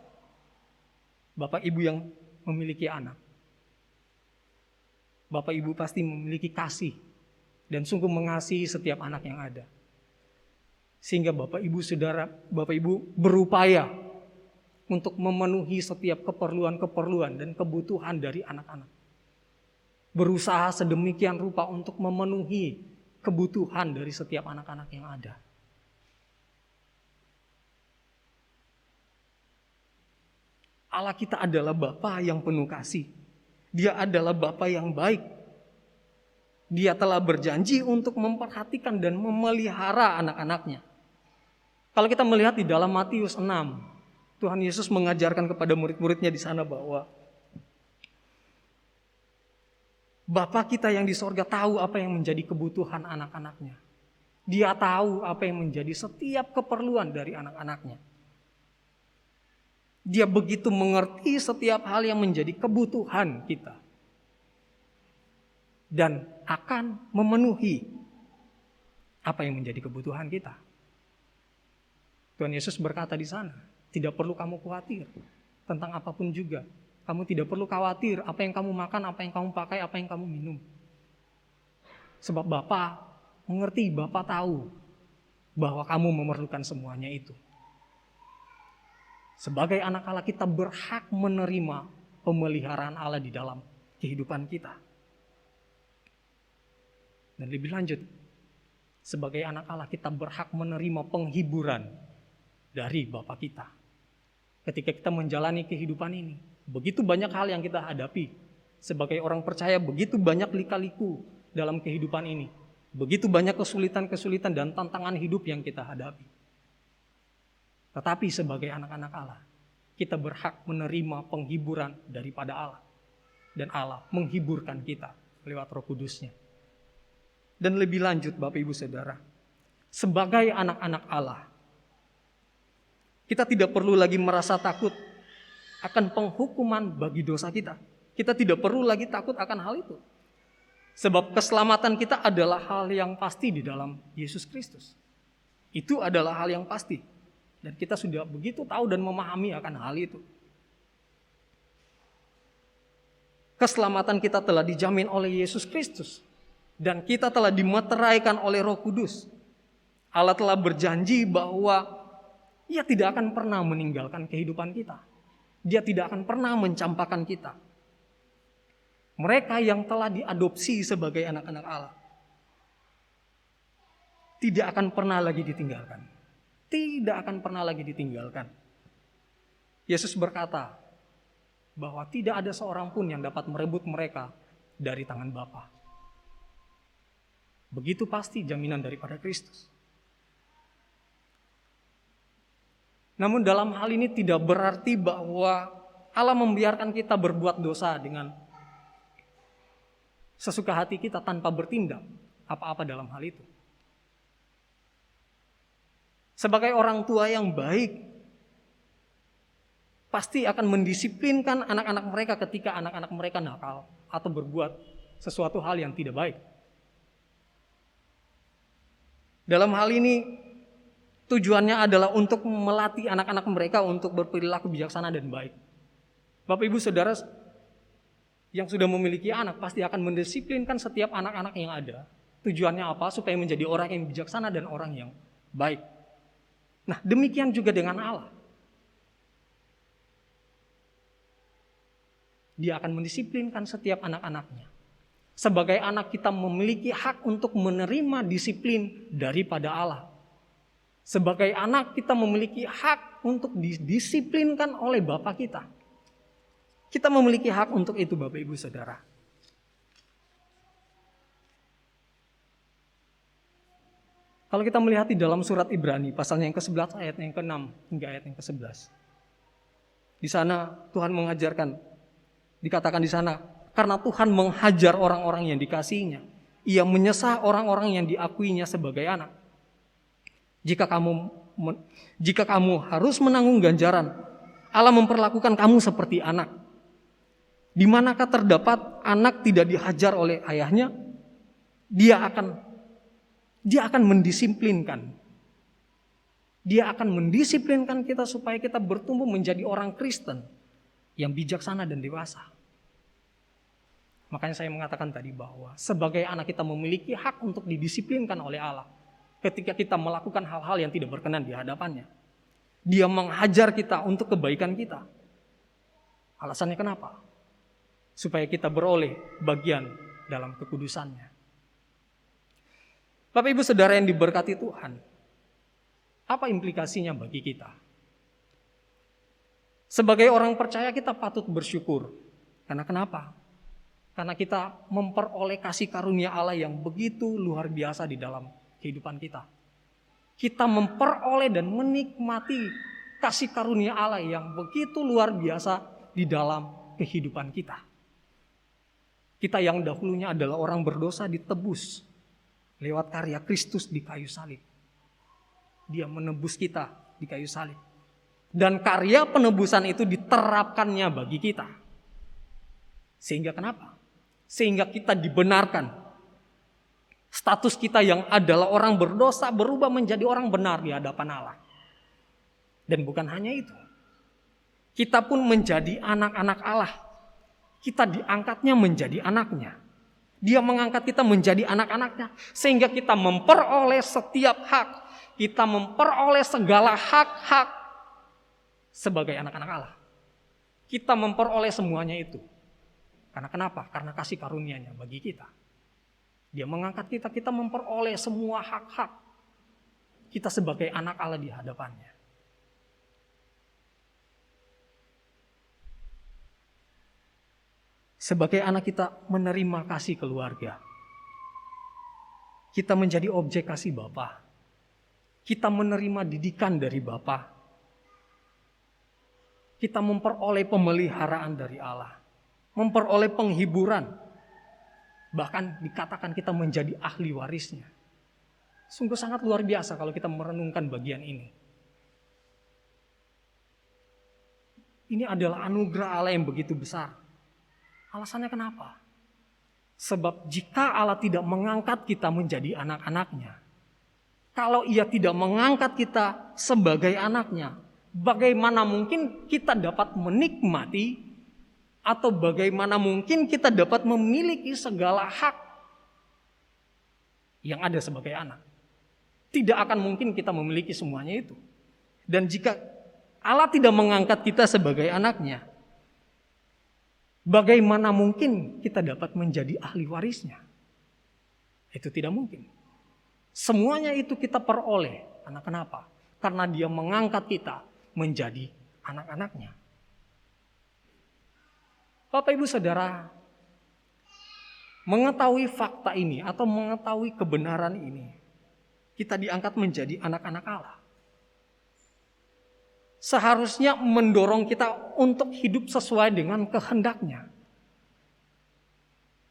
bapak ibu yang memiliki anak. Bapak ibu pasti memiliki kasih dan sungguh mengasihi setiap anak yang ada. Sehingga bapak ibu saudara, bapak ibu berupaya untuk memenuhi setiap keperluan-keperluan dan kebutuhan dari anak-anak. Berusaha sedemikian rupa untuk memenuhi kebutuhan dari setiap anak-anak yang ada. Allah kita adalah Bapa yang penuh kasih. Dia adalah Bapa yang baik. Dia telah berjanji untuk memperhatikan dan memelihara anak-anaknya. Kalau kita melihat di dalam Matius 6, Tuhan Yesus mengajarkan kepada murid-muridnya di sana bahwa Bapa kita yang di sorga tahu apa yang menjadi kebutuhan anak-anaknya. Dia tahu apa yang menjadi setiap keperluan dari anak-anaknya. Dia begitu mengerti setiap hal yang menjadi kebutuhan kita. Dan akan memenuhi apa yang menjadi kebutuhan kita. Tuhan Yesus berkata di sana, tidak perlu kamu khawatir tentang apapun juga. Kamu tidak perlu khawatir apa yang kamu makan, apa yang kamu pakai, apa yang kamu minum. Sebab Bapa mengerti, Bapa tahu bahwa kamu memerlukan semuanya itu. Sebagai anak Allah kita berhak menerima pemeliharaan Allah di dalam kehidupan kita. Dan lebih lanjut, sebagai anak Allah kita berhak menerima penghiburan dari Bapa kita. Ketika kita menjalani kehidupan ini, begitu banyak hal yang kita hadapi. Sebagai orang percaya, begitu banyak lika-liku dalam kehidupan ini. Begitu banyak kesulitan-kesulitan dan tantangan hidup yang kita hadapi. Tetapi sebagai anak-anak Allah, kita berhak menerima penghiburan daripada Allah. Dan Allah menghiburkan kita lewat Roh Kudus-Nya. Dan lebih lanjut Bapak Ibu Saudara, sebagai anak-anak Allah, kita tidak perlu lagi merasa takut akan penghukuman bagi dosa kita. Kita tidak perlu lagi takut akan hal itu. Sebab keselamatan kita adalah hal yang pasti di dalam Yesus Kristus. Itu adalah hal yang pasti. Dan kita sudah begitu tahu dan memahami akan hal itu. Keselamatan kita telah dijamin oleh Yesus Kristus. Dan kita telah dimeteraikan oleh Roh Kudus. Allah telah berjanji bahwa Dia tidak akan pernah meninggalkan kehidupan kita. Dia tidak akan pernah mencampakkan kita. Mereka yang telah diadopsi sebagai anak-anak Allah tidak akan pernah lagi ditinggalkan. Tidak akan pernah lagi ditinggalkan. Yesus berkata bahwa tidak ada seorang pun yang dapat merebut mereka dari tangan Bapa. Begitu pasti jaminan daripada Kristus. Namun dalam hal ini tidak berarti bahwa Allah membiarkan kita berbuat dosa dengan sesuka hati kita tanpa bertindak apa-apa dalam hal itu. Sebagai orang tua yang baik, pasti akan mendisiplinkan anak-anak mereka ketika anak-anak mereka nakal atau berbuat sesuatu hal yang tidak baik. Dalam hal ini, tujuannya adalah untuk melatih anak-anak mereka untuk berperilaku bijaksana dan baik. Bapak Ibu Saudara yang sudah memiliki anak pasti akan mendisiplinkan setiap anak-anak yang ada. Tujuannya apa? Supaya menjadi orang yang bijaksana dan orang yang baik. Nah, demikian juga dengan Allah. Dia akan mendisiplinkan setiap anak-anaknya. Sebagai anak kita memiliki hak untuk menerima disiplin daripada Allah. Sebagai anak kita memiliki hak untuk didisiplinkan oleh Bapa kita. Kita memiliki hak untuk itu Bapak Ibu Saudara. Kalau kita melihat di dalam surat Ibrani pasalnya yang ke-11 ayat yang ke-6 hingga ayat yang ke-11. Di sana Tuhan mengajarkan, dikatakan di sana, karena Tuhan menghajar orang-orang yang dikasihinya. Ia menyesah orang-orang yang diakuinya sebagai anak. Jika kamu harus menanggung ganjaran, Allah memperlakukan kamu seperti anak. Di manakah terdapat anak tidak dihajar oleh ayahnya, dia akan mendisiplinkan. Dia akan mendisiplinkan kita supaya kita bertumbuh menjadi orang Kristen yang bijaksana dan dewasa. Makanya saya mengatakan tadi bahwa sebagai anak kita memiliki hak untuk didisiplinkan oleh Allah ketika kita melakukan hal-hal yang tidak berkenan di hadapannya. Dia menghajar kita untuk kebaikan kita. Alasannya kenapa? Supaya kita beroleh bagian dalam kekudusannya. Bapak Ibu Saudara yang diberkati Tuhan, apa implikasinya bagi kita? Sebagai orang percaya kita patut bersyukur. Karena kenapa? Karena kita memperoleh kasih karunia Allah yang begitu luar biasa di dalam kehidupan kita. Kita memperoleh dan menikmati kasih karunia Allah yang begitu luar biasa di dalam kehidupan kita. Kita yang dahulunya adalah orang berdosa ditebus lewat karya Kristus di kayu salib. Dia menebus kita di kayu salib. Dan karya penebusan itu diterapkannya bagi kita. Sehingga kenapa? Sehingga kita dibenarkan. Status kita yang adalah orang berdosa berubah menjadi orang benar di hadapan Allah. Dan bukan hanya itu. Kita pun menjadi anak-anak Allah. Kita diangkatnya menjadi anaknya. Dia mengangkat kita menjadi anak-anaknya. Sehingga kita memperoleh setiap hak. Kita memperoleh segala hak-hak sebagai anak-anak Allah. Kita memperoleh semuanya itu. Karena kenapa? Karena kasih karunia-Nya bagi kita. Dia mengangkat kita, kita memperoleh semua hak-hak. Kita sebagai anak Allah di hadapannya. Sebagai anak kita menerima kasih keluarga. Kita menjadi objek kasih Bapa. Kita menerima didikan dari Bapa. Kita memperoleh pemeliharaan dari Allah. Memperoleh penghiburan. Bahkan dikatakan kita menjadi ahli warisnya. Sungguh sangat luar biasa kalau kita merenungkan bagian ini. Ini adalah anugerah Allah yang begitu besar. Alasannya kenapa? Sebab jika Allah tidak mengangkat kita menjadi anak-anaknya, kalau Ia tidak mengangkat kita sebagai anaknya, bagaimana mungkin kita dapat menikmati atau bagaimana mungkin kita dapat memiliki segala hak yang ada sebagai anak? Tidak akan mungkin kita memiliki semuanya itu. Dan jika Allah tidak mengangkat kita sebagai anaknya, bagaimana mungkin kita dapat menjadi ahli warisnya? Itu tidak mungkin. Semuanya itu kita peroleh. Karena kenapa? Karena Dia mengangkat kita menjadi anak-anaknya. Bapak Ibu Saudara, mengetahui fakta ini atau mengetahui kebenaran ini, kita diangkat menjadi anak-anak Allah. Seharusnya mendorong kita untuk hidup sesuai dengan kehendak-Nya.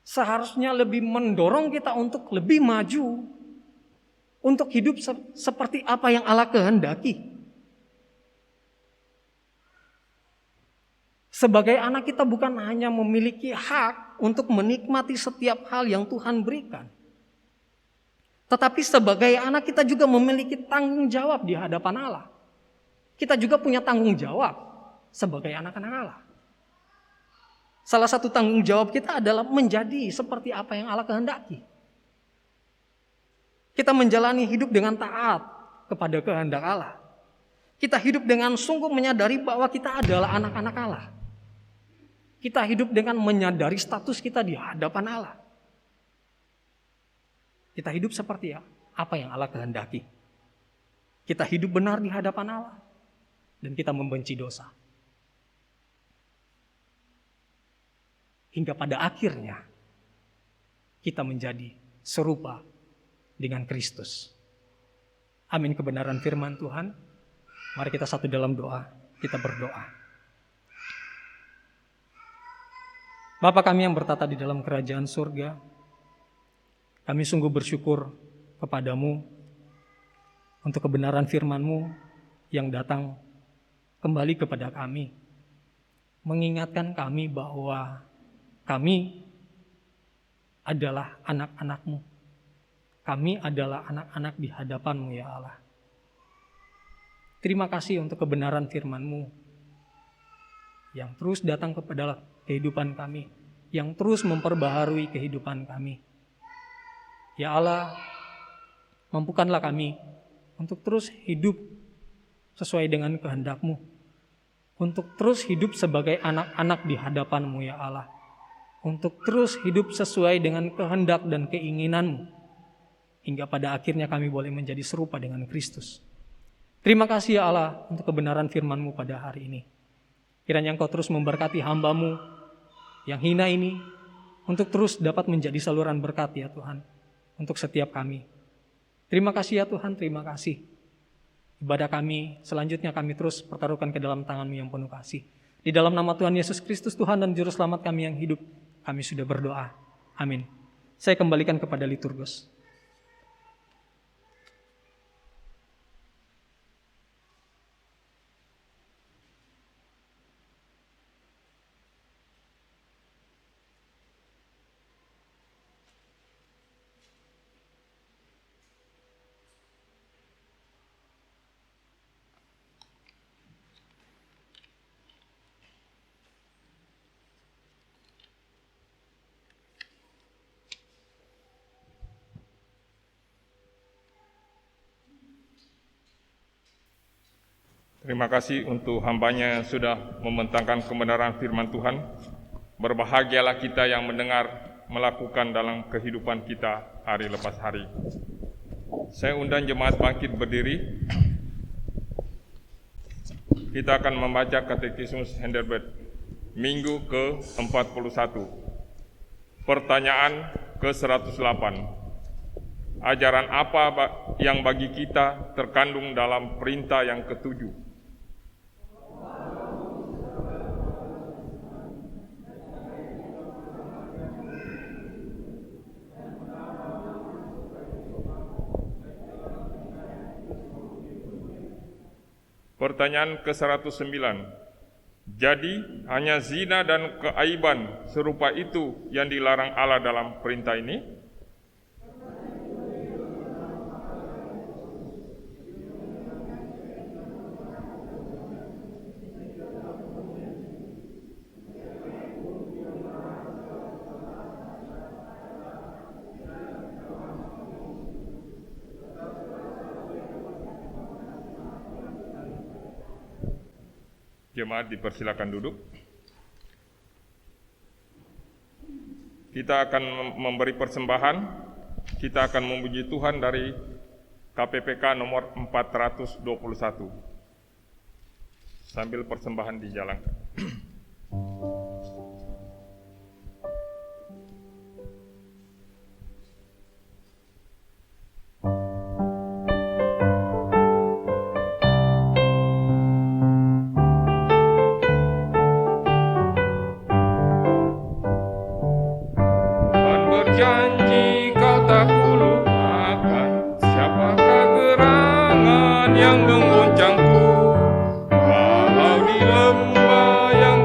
Seharusnya lebih mendorong kita untuk lebih maju, untuk hidup seperti apa yang Allah kehendaki. Sebagai anak kita bukan hanya memiliki hak untuk menikmati setiap hal yang Tuhan berikan. Tetapi sebagai anak kita juga memiliki tanggung jawab di hadapan Allah. Kita juga punya tanggung jawab sebagai anak-anak Allah. Salah satu tanggung jawab kita adalah menjadi seperti apa yang Allah kehendaki. Kita menjalani hidup dengan taat kepada kehendak Allah. Kita hidup dengan sungguh menyadari bahwa kita adalah anak-anak Allah. Kita hidup dengan menyadari status kita di hadapan Allah. Kita hidup seperti apa yang Allah kehendaki. Kita hidup benar di hadapan Allah. Dan kita membenci dosa. Hingga pada akhirnya kita menjadi serupa dengan Kristus. Amin kebenaran firman Tuhan. Mari kita satu dalam doa. Kita berdoa. Bapa kami yang bertata di dalam kerajaan surga, kami sungguh bersyukur kepadamu untuk kebenaran firman-Mu yang datang kembali kepada kami, mengingatkan kami bahwa kami adalah anak-anak-Mu. Kami adalah anak-anak di hadapan-Mu ya Allah. Terima kasih untuk kebenaran firman-Mu yang terus datang kepada kehidupan kami, yang terus memperbaharui kehidupan kami. Ya Allah, mampukanlah kami untuk terus hidup sesuai dengan kehendak-Mu, untuk terus hidup sebagai anak-anak di hadapan-Mu ya Allah, untuk terus hidup sesuai dengan kehendak dan keinginan-Mu, hingga pada akhirnya kami boleh menjadi serupa dengan Kristus. Terima kasih ya Allah untuk kebenaran firman-Mu pada hari ini. Kiranya Engkau terus memberkati hamba-Mu yang hina ini, untuk terus dapat menjadi saluran berkat ya Tuhan, untuk setiap kami. Terima kasih ya Tuhan, terima kasih. Ibadah kami, selanjutnya kami terus pertaruhkan ke dalam tangan-Mu yang penuh kasih. Di dalam nama Tuhan Yesus Kristus, Tuhan dan Juru Selamat kami yang hidup, kami sudah berdoa. Amin. Saya kembalikan kepada liturgus. Terima kasih untuk hamba-Nya yang sudah membentangkan kebenaran firman Tuhan. Berbahagialah kita yang mendengar, melakukan dalam kehidupan kita hari lepas hari. Saya undang jemaat bangkit berdiri. Kita akan membaca Katekismus Heidelberg, Minggu ke-41. Pertanyaan ke-108. Ajaran apa yang bagi kita terkandung dalam perintah yang ke-7? Pertanyaan ke-109. Jadi hanya zina dan keaiban serupa itu yang dilarang Allah dalam perintah ini? Jemaat dipersilakan duduk. Kita akan memberi persembahan. Kita akan memuji Tuhan dari KPPK nomor 421. Sambil persembahan dijalankan. Janji kau tak kulupakan, siapakah gerangan yang mengguncangku, walau di lembah yang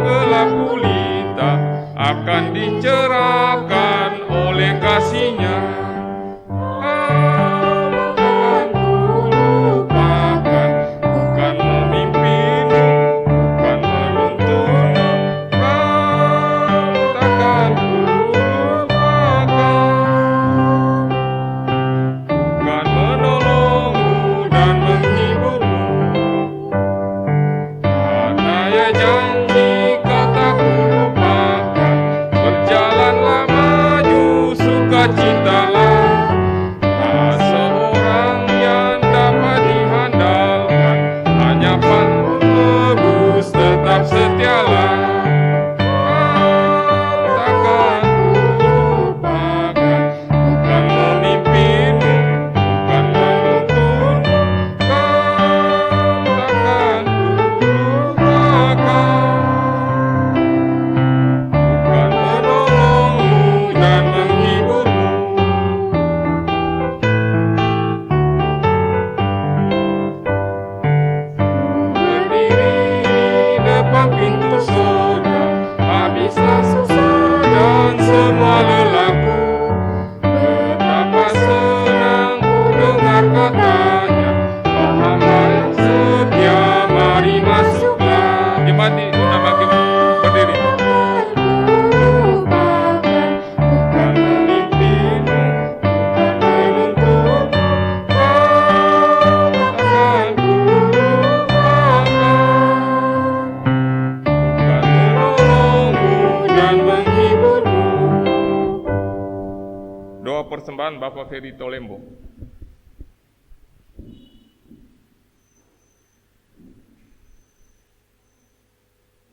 Ferry Tolembo.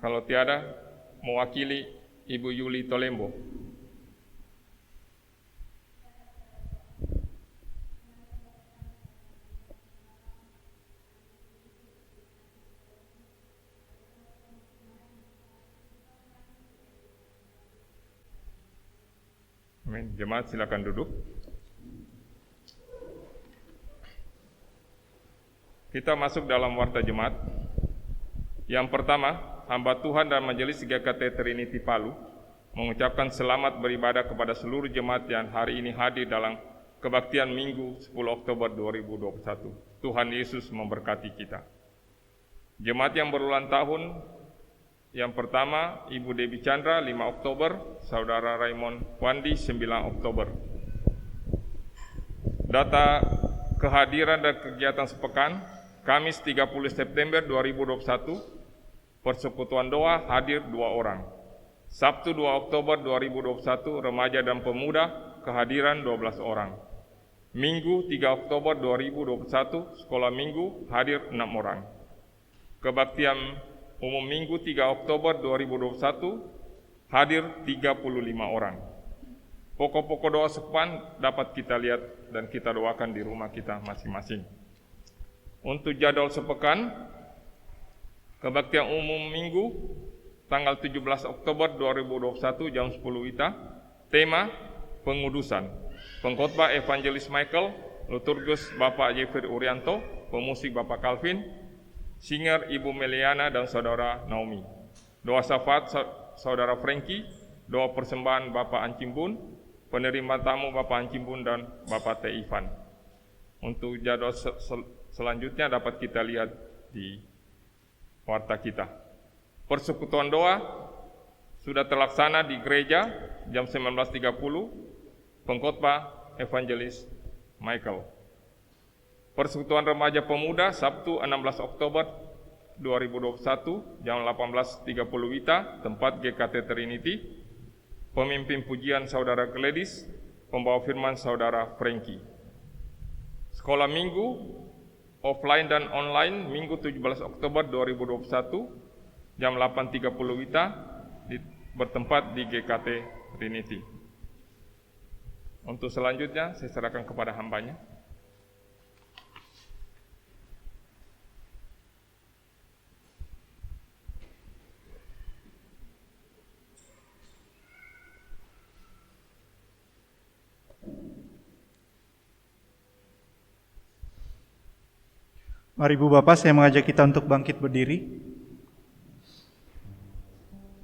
Kalau tiada, mewakili Ibu Yuli Tolembo. Amin. Jemaat silakan duduk. Kita masuk dalam warta jemaat. Yang pertama, hamba Tuhan dan Majelis GKT Trinity Palu mengucapkan selamat beribadah kepada seluruh jemaat yang hari ini hadir dalam kebaktian Minggu 10 Oktober 2021. Tuhan Yesus memberkati kita. Jemaat yang berulang tahun, yang pertama Ibu Debbie Chandra 5 Oktober, Saudara Raymond Wandi 9 Oktober. Data kehadiran dan kegiatan sepekan, Kamis 30 September 2021, Persekutuan Doa hadir 2 orang. Sabtu 2 Oktober 2021, Remaja dan Pemuda kehadiran 12 orang. Minggu 3 Oktober 2021, Sekolah Minggu hadir 6 orang. Kebaktian Umum Minggu 3 Oktober 2021, hadir 35 orang. Pokok-pokok doa sepekan dapat kita lihat dan kita doakan di rumah kita masing-masing. Untuk jadwal sepekan, kebaktian umum Minggu tanggal 17 Oktober 2021 jam 10 WITA, tema pengudusan. Pengkhotbah Evangelis Michael, liturgus Bapak Jeffrey Urianto, pemusik Bapak Calvin, singer Ibu Meliana dan Saudara Naomi. Doa syafaat Saudara Frankie, doa persembahan Bapak Ancimbun, penerima tamu Bapak Ancimbun dan Bapak T. Ivan. Untuk jadwal selanjutnya dapat kita lihat di warta kita. Persekutuan doa sudah terlaksana di gereja jam 19.30, pengkhotbah Evangelis Michael. Persekutuan Remaja Pemuda Sabtu 16 Oktober 2021 jam 18.30 WITA, tempat GKT Trinity. Pemimpin pujian Saudara Gladys, pembawa firman Saudara Frankie. Sekolah Minggu offline dan online Minggu 17 Oktober 2021 jam 8.30 WITA bertempat di GKT Trinity. Untuk selanjutnya saya serahkan kepada hambanya. Mari Ibu Bapak, saya mengajak kita untuk bangkit berdiri.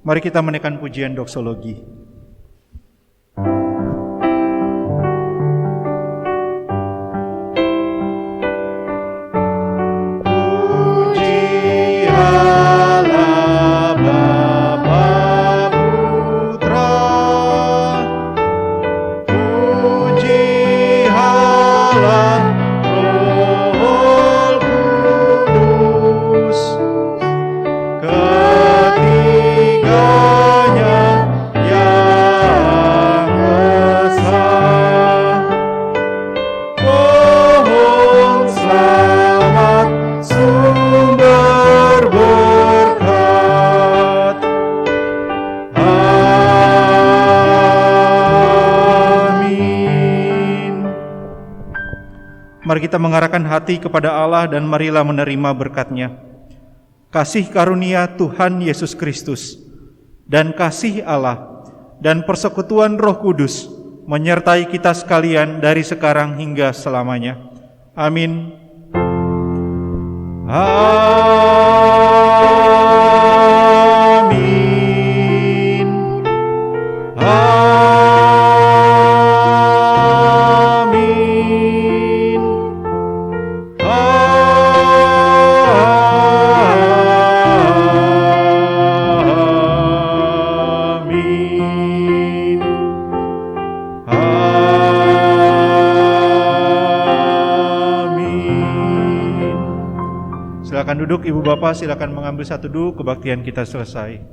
Mari kita menaikkan pujian doksologi. Mari kita mengarahkan hati kepada Allah dan marilah menerima berkat-Nya. Kasih karunia Tuhan Yesus Kristus dan kasih Allah dan persekutuan Roh Kudus menyertai kita sekalian dari sekarang hingga selamanya. Amin. Amin. Amin. Silakan duduk Ibu Bapak, silakan mengambil satu duduk, kebaktian kita selesai.